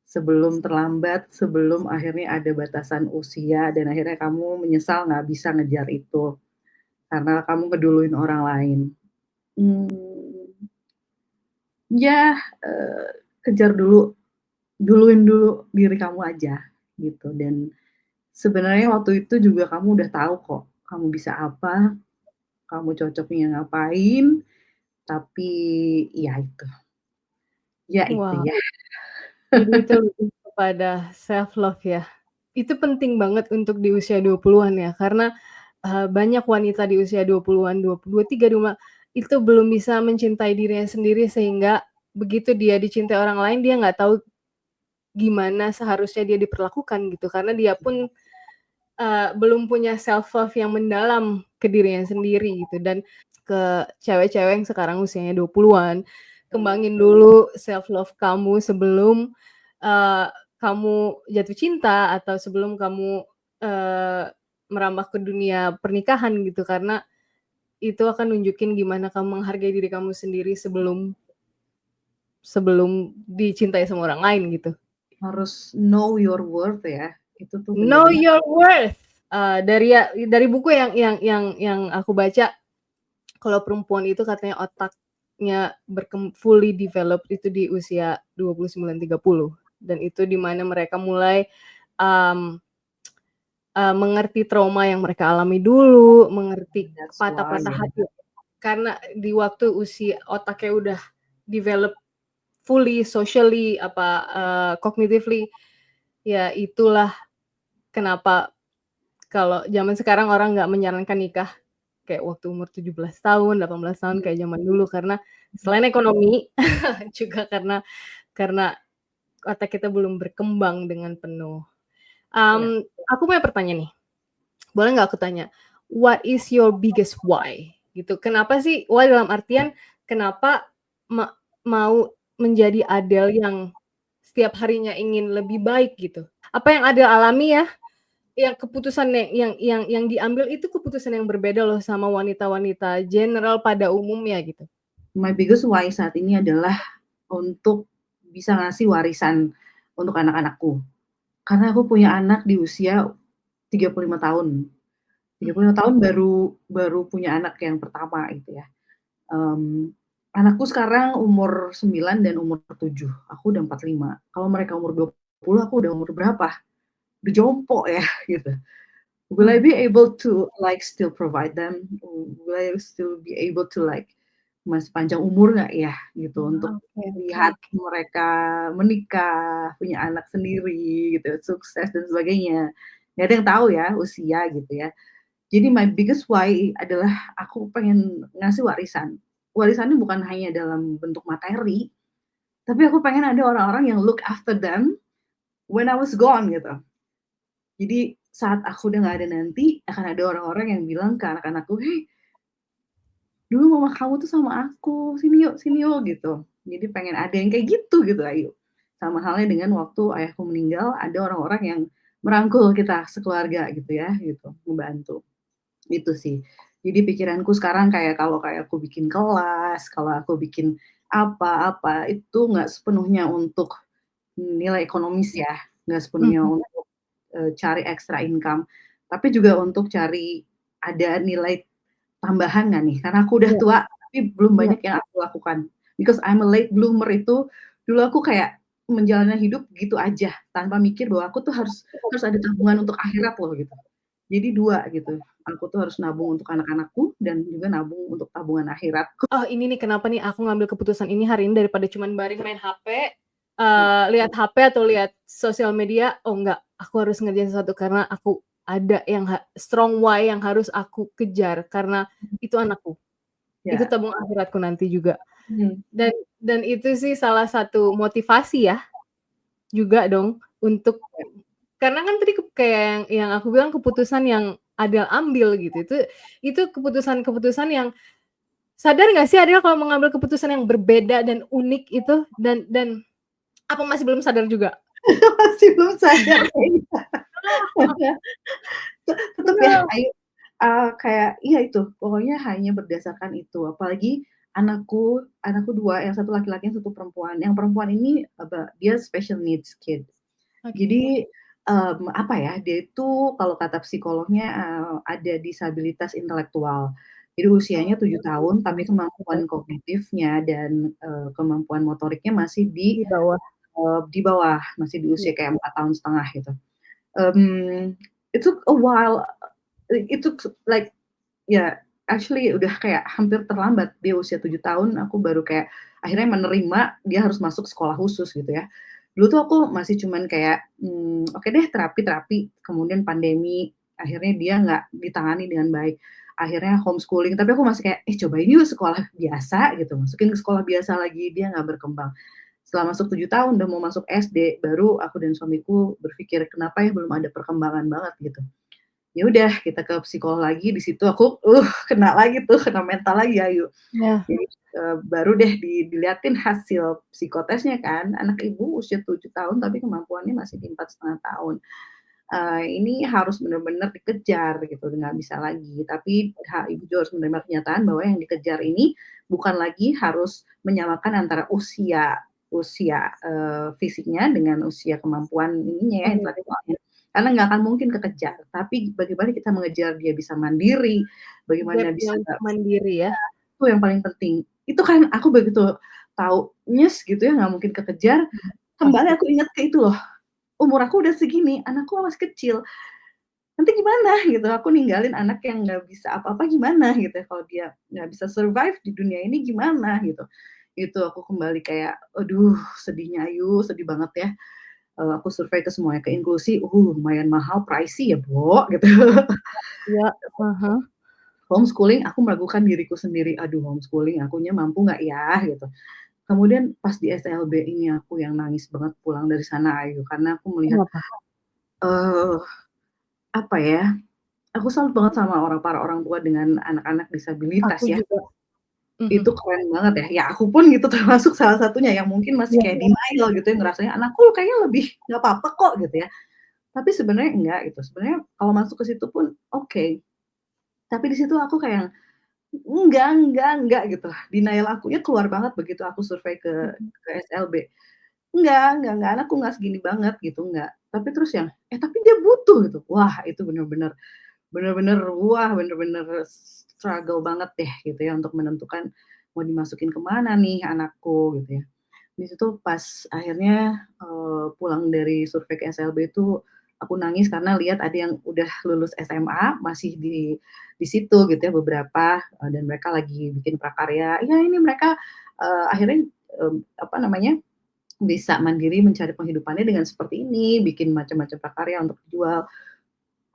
Sebelum terlambat, sebelum akhirnya ada batasan usia dan akhirnya kamu menyesal nggak bisa ngejar itu, karena kamu ngeduluin orang lain. Mmm, ya, kejar dulu, duluin dulu diri kamu aja, gitu. Dan sebenarnya waktu itu juga kamu udah tahu kok, kamu bisa apa, kamu cocoknya ngapain, tapi ya itu ya itu Wah, ya. jadi itu lebih kepada self love ya. Itu penting banget untuk di usia 20-an ya, karena, banyak wanita di usia 20-an, 23, 25, itu belum bisa mencintai dirinya sendiri sehingga begitu dia dicintai orang lain, dia nggak tahu gimana seharusnya dia diperlakukan gitu, karena dia pun, belum punya self love yang mendalam ke dirinya sendiri gitu. Dan ke cewek-cewek yang sekarang usianya 20-an, kembangin dulu self love kamu sebelum, eee, kamu jatuh cinta atau sebelum kamu, eee, merambah ke dunia pernikahan gitu, karena itu akan nunjukin gimana kamu menghargai diri kamu sendiri sebelum sebelum dicintai sama orang lain gitu. Harus know your worth ya, itu tuh Know bener-bener your worth, dari buku yang aku baca, kalau perempuan itu katanya otaknya fully developed itu di usia 29, 30, dan itu di mana mereka mulai, mmm, mengerti trauma yang mereka alami dulu, mengerti that's why patah-patah ya. hati, karena di waktu usia otaknya udah develop fully, socially, cognitively, ya itulah kenapa kalau zaman sekarang orang nggak menyarankan nikah kayak waktu umur 17 tahun, 18 tahun Mhm, kayak zaman dulu, karena mhm, selain ekonomi juga karena otak kita belum berkembang dengan penuh. iya. Aku punya pertanyaan nih, boleh nggak aku tanya, what is your biggest why? Gitu, kenapa sih why dalam artian kenapa ma mau menjadi Adele yang setiap harinya ingin lebih baik gitu? Apa yang Adele alami ya, yang keputusan yang diambil itu keputusan yang berbeda loh sama wanita-wanita general pada umumnya gitu. My biggest why saat ini adalah untuk bisa ngasih warisan untuk anak-anakku. Karena aku punya anak di usia 35 tahun. 35 tahun baru baru punya anak yang pertama gitu ya. Mmm, Anakku sekarang umur 9 dan umur 7, aku udah 45. Kalau mereka umur 20, aku udah umur berapa? Udah jompo ya gitu. Will I be able to like still provide them? Will I still be able to like masih panjang umur nggak ya gitu untuk Oke oke. lihat mereka menikah, punya anak sendiri gitu, sukses dan sebagainya. Nggak ada yang tahu ya usia gitu ya. Jadi my biggest why adalah aku pengen ngasih warisan. Warisannya bukan hanya dalam bentuk materi, tapi aku pengen ada orang-orang yang look after them when I was gone gitu. Jadi saat aku udah nggak ada nanti, akan ada orang-orang yang bilang ke anak-anakku, "Hei, dulu mama kamu tuh sama aku, sini yuk," gitu. Jadi pengen ada yang kayak gitu, ayo. Sama halnya dengan waktu ayahku meninggal, ada orang-orang yang merangkul kita sekeluarga gitu ya, gitu, membantu. Itu sih. Jadi pikiranku sekarang kayak kalau kayak aku bikin kelas, kalau aku bikin apa-apa, itu nggak sepenuhnya untuk nilai ekonomis ya, nggak sepenuhnya Mhm. untuk, cari extra income, tapi juga untuk cari ada nilai tambahan nggak nih, karena aku udah Iya tua, tapi belum iya. banyak yang aku lakukan. Because I'm a late bloomer itu, dulu aku kayak menjalani hidup gitu aja, tanpa mikir bahwa aku tuh harus ada tabungan untuk akhirat loh gitu. Jadi 2 gitu, aku tuh harus nabung untuk anak-anakku dan juga nabung untuk tabungan akhiratku. Oh ini nih kenapa nih aku ngambil keputusan ini hari ini daripada cuman baring main HP, Iya, lihat HP atau lihat sosial media, oh enggak, aku harus ngerjain sesuatu karena aku ada yang strong why yang harus aku kejar karena itu anakku, itu iya, tabung akhiratku nanti juga. mhm, Dan itu sih salah satu motivasi ya juga dong untuk iya. karena kan tadi kayak yang aku bilang keputusan yang Adele ambil gitu, itu keputusan-keputusan yang sadar nggak sih Adele kalau mengambil keputusan yang berbeda dan unik itu dan apa masih belum sadar juga? Masih belum sadar kayaknya. Tetep ya, Iya. ayo, kayak iya itu, pokoknya hanya berdasarkan itu, apalagi anakku 2, yang satu laki-laki, yang satu perempuan. Yang perempuan ini, dia special needs kid. Oke. Jadi, apa ya, dia itu kalau kata psikolognya, ada disabilitas intelektual. Jadi usianya 7 tahun, tapi kemampuan kognitifnya dan, kemampuan motoriknya masih Di bawah, di bawah, masih di iya. usia kayak 4 tahun setengah gitu. It took a while, it took like ya actually udah kayak hampir terlambat, dia usia 7 tahun, aku baru kayak akhirnya menerima dia harus masuk sekolah khusus gitu ya. Dulu tuh aku masih cuman kayak, oke deh terapi-terapi, kemudian pandemi, akhirnya dia nggak ditangani dengan baik. Akhirnya homeschooling, tapi aku masih kayak, cobain yuk sekolah biasa gitu, masukin ke sekolah biasa lagi, dia nggak berkembang. Setelah masuk 7 tahun, udah mau masuk SD, baru aku dan suamiku berpikir, "Kenapa ya belum ada perkembangan banget?" Gitu. Ya udah kita ke psikolog lagi, di situ aku, kena lagi tuh, kena mental lagi, ayu. Iya. Jadi, baru deh diliatin hasil psikotesnya kan, anak ibu usia 7 tahun tapi kemampuannya masih di 4,5 tahun. Ini harus benar-benar dikejar gitu, nggak bisa lagi. Tapi ibu juga harus menerima kenyataan bahwa yang dikejar ini bukan lagi harus menyamakan antara usia usia, fisiknya dengan usia kemampuan ininya ya, intelektualnya. Karena nggak akan mungkin kekejar, tapi bagaimana kita mengejar dia bisa mandiri, Biar bagaimana dia bisa mandiri ya. itu yang paling penting. Itu kan aku begitu tahu, nyes gitu ya, nggak mungkin kekejar, kembali Pasti. aku ingat ke itu loh, umur aku udah segini, anakku masih kecil, nanti gimana gitu, aku ninggalin anak yang nggak bisa apa-apa gimana gitu ya, kalau dia nggak bisa survive di dunia ini gimana gitu. Itu aku kembali kayak, aduh sedihnya Ayu, sedih banget ya, aku survei ke semuanya, ke inklusi, lumayan mahal, pricey ya Bo, gitu. Iya, ah hah. Homeschooling aku meragukan diriku sendiri, aduh homeschooling akunya mampu nggak ya gitu. Kemudian pas di SLB ini aku yang nangis banget pulang dari sana Ayu, karena aku melihat, Kenapa? eee, apa ya, aku salut banget sama para orang tua dengan anak-anak disabilitas Aku ya. juga. Itu Mhm. keren banget ya. Ya aku pun gitu termasuk salah satunya yang mungkin masih Iya. kayak denial gitu ya, ngerasanya anakku kayaknya lebih nggak apa-apa kok gitu ya. Tapi sebenarnya enggak gitu, sebenarnya kalau masuk ke situ pun oke. Tapi di situ aku kayak, enggak gitu, denial akunya keluar banget begitu aku survei Mhm. ke SLB. Enggak, anakku nggak segini banget gitu, enggak. Tapi terus yang, tapi dia butuh gitu. Wah itu bener-bener struggle banget deh gitu ya untuk menentukan mau dimasukin ke mana nih anakku gitu ya. Di situ pas akhirnya, pulang dari survei ke SLB itu aku nangis karena lihat ada yang udah lulus SMA masih di situ gitu ya beberapa, dan mereka lagi bikin prakarya. Ya ini mereka, akhirnya, apa namanya, bisa mandiri mencari penghidupannya dengan seperti ini, bikin macam-macam prakarya untuk dijual.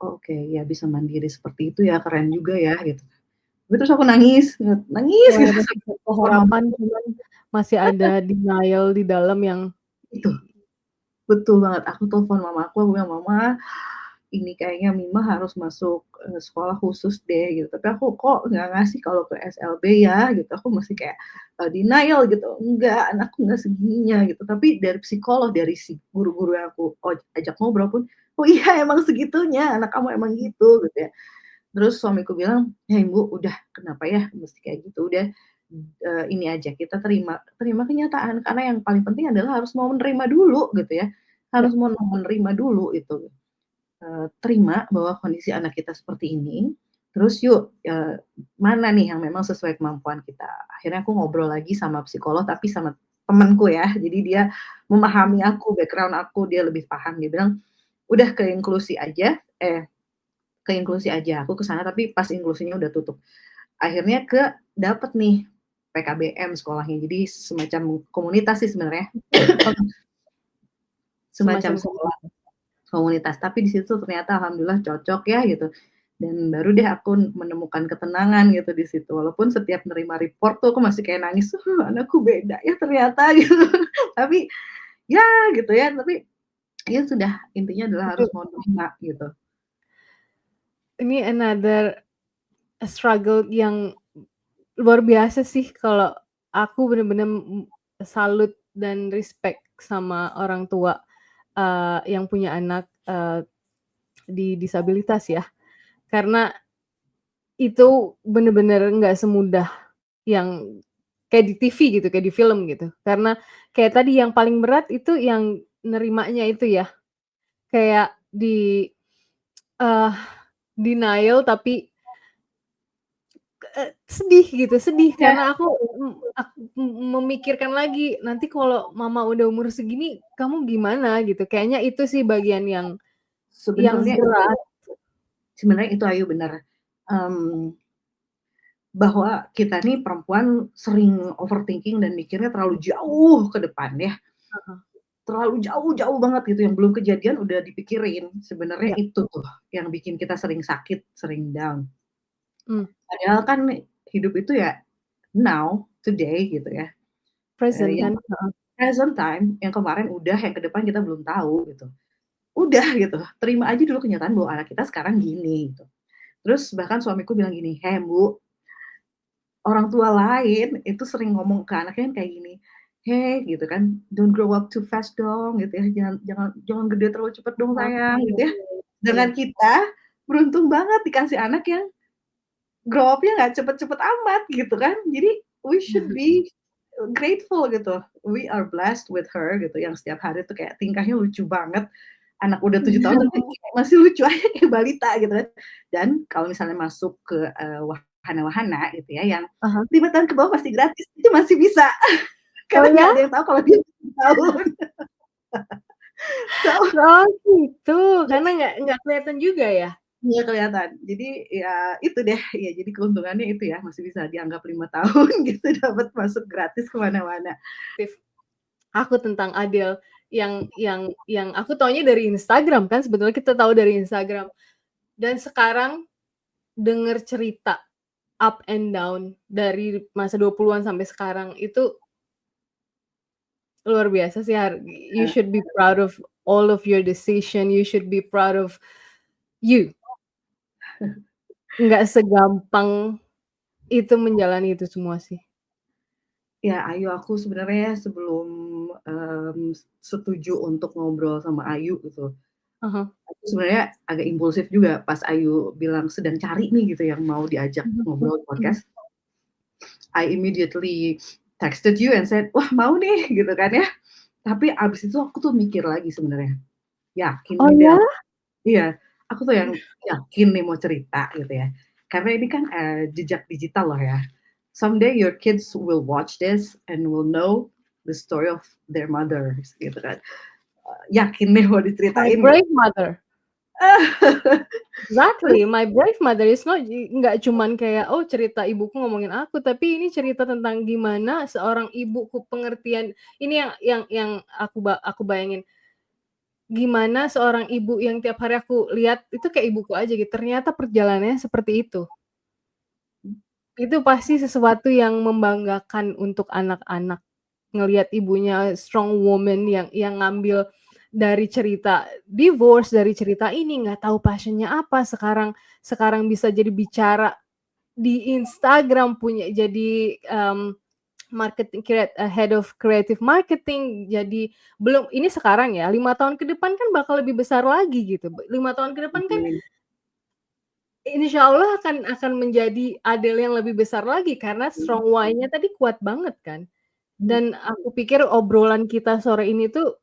Oh, oke, ya bisa mandiri seperti itu ya, keren juga ya gitu. Tapi terus aku nangis, nangis Kayak gitu ada sampai sedikit telepon mama. pengharapan, cuman masih ada denial di dalam yang Itu, betul banget. Aku telepon mama aku bilang, "Mama, ini kayaknya Mima harus masuk, sekolah khusus deh," gitu. Tapi aku kok nggak ngasih kalau ke SLB ya gitu, aku masih kayak, denial gitu, "Enggak, anakku nggak segininya," gitu. Tapi dari psikolog, dari si guru-guru yang aku ajak ngobrol pun, "Oh iya emang segitunya, anak kamu emang gitu," gitu ya. Terus suamiku bilang, "Ya Ibu, udah kenapa ya mesti kayak gitu, udah, ini aja kita terima terima kenyataan, karena yang paling penting adalah harus mau menerima dulu," gitu ya, ya, harus mau menerima dulu itu. Terima bahwa kondisi anak kita seperti ini, terus yuk, mana nih yang memang sesuai kemampuan kita. Akhirnya aku ngobrol lagi sama psikolog, tapi sama temenku ya, jadi dia memahami mhm, aku, background aku, dia lebih paham. Dia bilang, "Udah ke inklusi aja," ke inklusi aja, aku ke sana tapi pas inklusinya udah tutup. Akhirnya dapet nih PKBM sekolahnya, jadi semacam komunitas sih sebenarnya, oke, semacam semacam sekolah komunitas. komunitas, tapi di situ ternyata alhamdulillah cocok ya gitu. Dan baru deh aku menemukan ketenangan gitu di situ. Walaupun setiap nerima report tuh aku masih kayak nangis, anakku beda ya ternyata," gitu. Tapi ya gitu ya, tapi ya sudah, intinya adalah Itu harus mau terima gitu. ini another struggle yang luar biasa sih kalau aku bener-bener salut dan respect sama orang tua, yang punya anak, di disabilitas ya. Karena itu bener-bener nggak semudah yang kayak di TV gitu, kayak di film gitu. Karena kayak tadi yang paling berat itu yang nerimanya itu ya, kayak eee, denial tapi sedih gitu, sedih Ya, karena memikirkan lagi, nanti kalau mama udah umur segini kamu gimana gitu, kayaknya itu sih bagian yang sebenarnya berat. sebenarnya itu Ayu bener, mmm, bahwa kita nih perempuan sering overthinking dan mikirnya terlalu jauh ke depan ya, Heeh, terlalu jauh-jauh banget gitu yang belum kejadian udah dipikirin, sebenarnya iya, itu tuh yang bikin kita sering sakit, sering down. mmm, Padahal kan hidup itu ya now, today gitu ya, present yang kan, heeh, present time, yang kemarin udah, yang ke depan kita belum tahu gitu. Udah gitu, terima aja dulu kenyataan bahwa anak kita sekarang gini gitu. Terus bahkan suamiku bilang gini, "Hei Bu, orang tua lain itu sering ngomong ke anaknya kan kayak gini, "Hey," gitu kan, "don't grow up too fast dong," gitu ya, "jangan jangan jangan gede terlalu cepet dong oh, sayang," iya gitu ya. iya iya, Sedangkan bener, kita beruntung banget dikasih anak yang grow up-nya nggak cepet-cepet amat gitu kan. Jadi we should be grateful gitu. We are blessed with her gitu, yang setiap hari tuh kayak tingkahnya lucu banget. Anak udah 7 tahun tapi kayak masih lucu aja kayak balita gitu kan. Dan kalau misalnya masuk ke, wahana-wahana gitu ya, yang ah hah. 5 tahun ke bawah pasti gratis, itu masih bisa. Oh Karena nggak ya? ada yang tahu kalau dia 7 tahun. So, Oh gitu, karena nggak kelihatan juga ya? nggak kelihatan. Jadi ya itu deh, ya jadi keuntungannya itu ya, masih bisa dianggap 5 tahun gitu, dapat masuk gratis ke mana-mana. Aku tentang Adele yang aku taunya dari Instagram kan, sebetulnya kita tahu dari Instagram dan sekarang denger cerita up and down dari masa 20-an sampai sekarang itu luar biasa sih you Nah, should be proud of all of your decision, you should be proud of you. Nggak segampang itu menjalani itu semua sih. Ya, Ayu aku sebenarnya sebelum, setuju untuk ngobrol sama Ayu gitu, Ah hah. aku sebenarnya agak impulsif juga pas Ayu bilang sedang cari nih gitu yang mau diajak Mhm ngobrol mhm. podcast. I immediately texted you and said, "Wah mau nih," gitu kan ya. Tapi abis itu aku tuh mikir lagi sebenarnya, yakin Oh nih ya? deh iya, aku tuh yang yakin nih mau cerita gitu ya. Karena ini kan, jejak digital loh ya. Someday your kids will watch this and will know the story of their mothers gitu kan. Yakin nih mau My diceritain gitu. brave mother. Exactly, my brave mother is not nggak cuman kayak, oh cerita ibuku ngomongin aku, tapi ini cerita tentang gimana seorang ibuku pengertian ini yang aku bayangin, gimana seorang ibu yang tiap hari aku lihat itu kayak ibuku aja gitu, ternyata perjalanannya seperti itu. Itu pasti sesuatu yang membanggakan untuk anak-anak, ngelihat ibunya strong woman yang ngambil dari cerita divorce, dari cerita ini, nggak tahu passion-nya apa, sekarang sekarang bisa jadi bicara di Instagram, punya jadi, head of creative marketing, jadi belum ini sekarang ya, 5 tahun ke depan kan bakal lebih besar lagi gitu, 5 tahun ke depan kan Amin. insya Allah akan menjadi Adele yang lebih besar lagi karena strong why-nya tadi kuat banget kan. Dan aku pikir obrolan kita sore ini tuh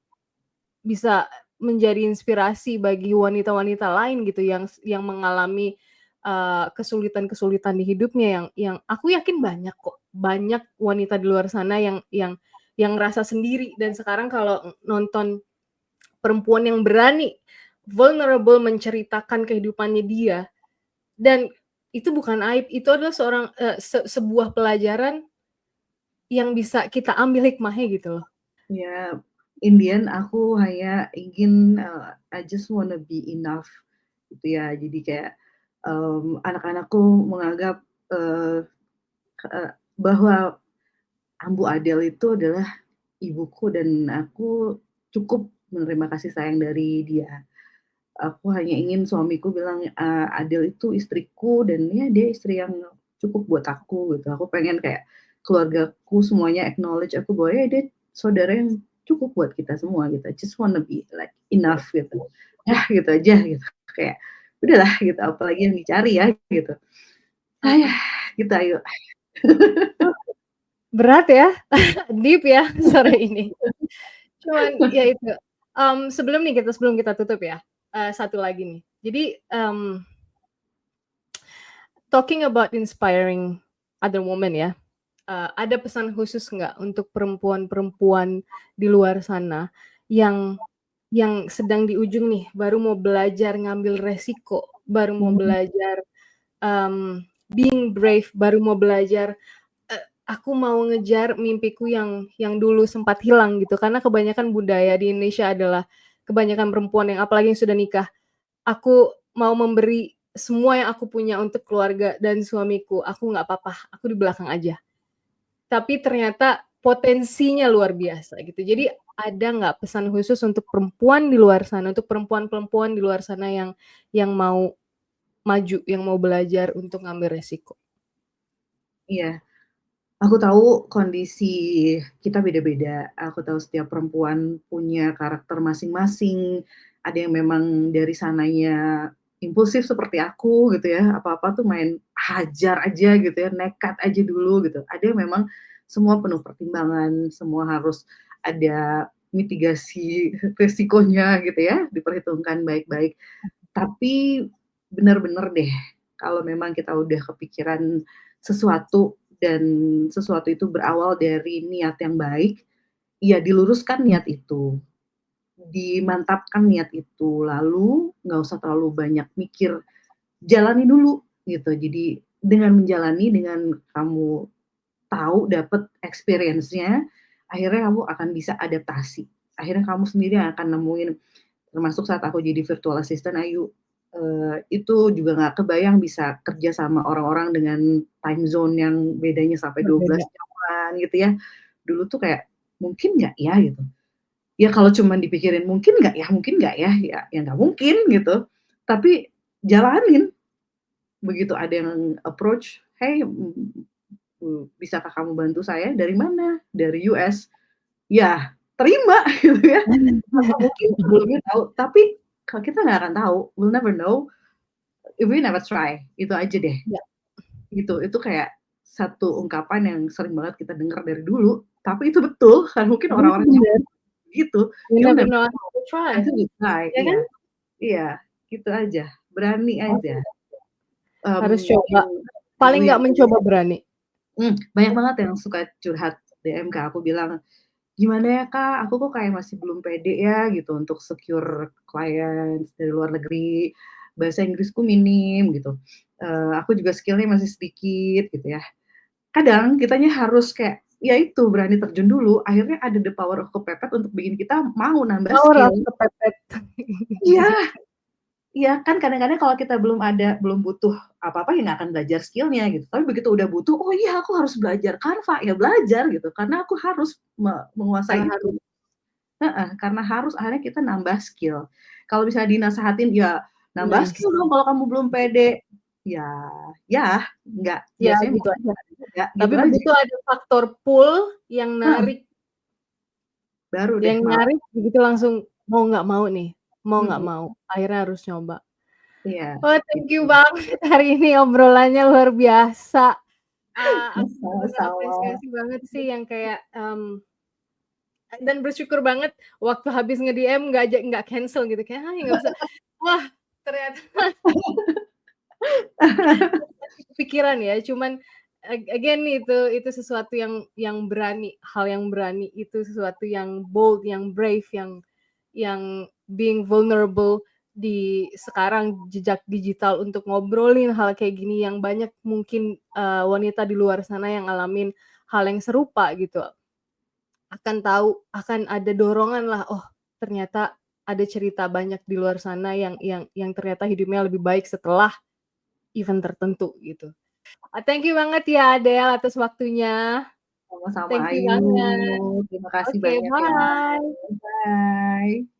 bisa menjadi inspirasi bagi wanita-wanita lain gitu yang mengalami, kesulitan-kesulitan di hidupnya yang aku yakin banyak kok, banyak wanita di luar sana yang ngerasa sendiri dan sekarang kalau nonton perempuan yang berani, vulnerable menceritakan kehidupannya dia dan itu bukan aib, itu adalah sebuah pelajaran yang bisa kita ambil hikmahnya gitu loh. Ya, in the end aku hanya ingin, I just wanna be enough gitu ya. Jadi kayak, anak-anakku menganggap, eee, bahwa Ambu Adele itu adalah ibuku dan aku cukup menerima kasih sayang dari dia. Aku hanya ingin suamiku bilang, Adele itu istriku dan ya dia istri yang cukup buat aku gitu. Aku pengen kayak keluargaku semuanya acknowledge aku bahwa ya dia saudara yang cukup buat kita semua gitu. I just wanna be like enough gitu. Ya gitu aja gitu. Kayak udahlah gitu apalagi yang dicari ya gitu. Haiya Mhm. gitu ayo. Berat ya, deep ya sore ini. Cuman ya itu, sebelum kita tutup ya, satu lagi nih. Jadi, talking about inspiring other women ya, ada pesan khusus nggak untuk perempuan-perempuan di luar sana yang yang sedang di ujung nih, baru mau belajar ngambil resiko, baru mau Mhm, belajar, being brave, baru mau belajar aku mau ngejar mimpiku yang dulu sempat hilang gitu, karena kebanyakan budaya di Indonesia adalah kebanyakan perempuan yang apalagi yang sudah nikah, aku mau memberi semua yang aku punya untuk keluarga dan suamiku, aku nggak apa-apa, aku di belakang aja. Tapi ternyata potensinya luar biasa gitu. Jadi ada nggak pesan khusus untuk perempuan di luar sana, untuk perempuan-perempuan di luar sana yang mau maju, yang mau belajar untuk ngambil resiko? iya. Aku tahu kondisi kita beda-beda, aku tahu setiap perempuan punya karakter masing-masing, ada yang memang dari sananya impulsif seperti aku gitu ya, apa-apa tuh main hajar aja gitu ya, nekat aja dulu gitu. Ada yang memang semua penuh pertimbangan, semua harus ada mitigasi resikonya gitu ya, diperhitungkan baik-baik. Tapi bener-bener deh, kalau memang kita udah kepikiran sesuatu dan sesuatu itu berawal dari niat yang baik, ya diluruskan niat itu, dimantapkan niat itu, lalu nggak usah terlalu banyak mikir, jalani dulu gitu. Jadi dengan menjalani, dengan kamu tahu dapet experience-nya, akhirnya kamu akan bisa adaptasi. Akhirnya kamu sendiri yang akan nemuin termasuk saat aku jadi virtual assistant Ayu, itu juga nggak kebayang bisa kerja sama orang-orang dengan time zone yang bedanya sampai 12 Berbeda. jaman gitu ya. Dulu tuh kayak, "Mungkin nggak ya?" Gitu. Ya kalau cuman dipikirin, "Mungkin nggak ya mungkin nggak ya?" Ya nggak mungkin gitu. Tapi jalanin, begitu ada yang approach, "Hey, "Bisakah kamu bantu saya?" "Dari mana?" "Dari US." Ya terima gitu ya. Atau mungkin sebelumnya tahu, tapi kalau kita nggak akan tahu, we'll never know if we never try, itu aja deh. Ya. Gitu, itu kayak satu ungkapan yang sering banget kita dengar dari dulu, tapi itu betul, kan mungkin Tapi itu orang-orang bener. gitu, You you'll never never know know until you try, until you try, ya kan? iya. Iya, gitu aja, berani Oke. aja. Harus Mungkin coba, paling nggak mencoba berani. banyak banget yang suka curhat DM ke aku bilang, "Gimana ya Kak, aku kok kayak masih belum pede ya gitu untuk secure clients dari luar negeri, bahasa Inggrisku minim," gitu. "Aku juga skill-nya masih sedikit," gitu ya. Kadang kitanya harus kayak, ya itu berani terjun dulu, akhirnya ada the power of kepepet untuk bikin kita mau nambah Power of skill. kepepet. Iya. Iya, kan kadang-kadang kalau kita belum butuh apa-apa, ya nggak akan belajar skill-nya gitu. Tapi begitu udah butuh, "Oh iya aku harus belajar Canva," ya belajar gitu, karena aku harus menguasai Karena itu. harus. Heeh, karena harus, akhirnya kita nambah skill. Kalau misalnya dinasehatin, "Ya nambah Nice. skill dong kalau kamu belum pede." Ya nggak, Ya biasanya gitu aja. enggak, gitu Tapi aja. begitu ada faktor pull yang Heeh, narik baru deh yang mau. narik begitu langsung mau nggak mau nih, mau nggak Mhm, mau, akhirnya harus nyoba. iya, Oh, thank you gitu. banget hari ini obrolannya luar biasa. Aku bener-bener Sama-sama. apresiasi banget sih yang kayak, dan bersyukur banget waktu habis nge-DM nggak cancel gitu, kayak, "Ah, ya nggak usah." Wah, ternyata masih kepikiran ya, cuman again itu sesuatu yang berani, hal yang berani, itu sesuatu yang bold, yang brave, yang being vulnerable di sekarang jejak digital untuk ngobrolin hal kayak gini yang banyak mungkin, wanita di luar sana yang ngalamin hal yang serupa gitu. Akan tahu, akan ada dorongan lah, oh ternyata ada cerita banyak di luar sana yang ternyata hidupnya lebih baik setelah event tertentu gitu. Thank you banget ya Adele atas waktunya. Sama-sama Thank you Ayu, banget. terima kasih Oke, banyak ya. bye. Bye.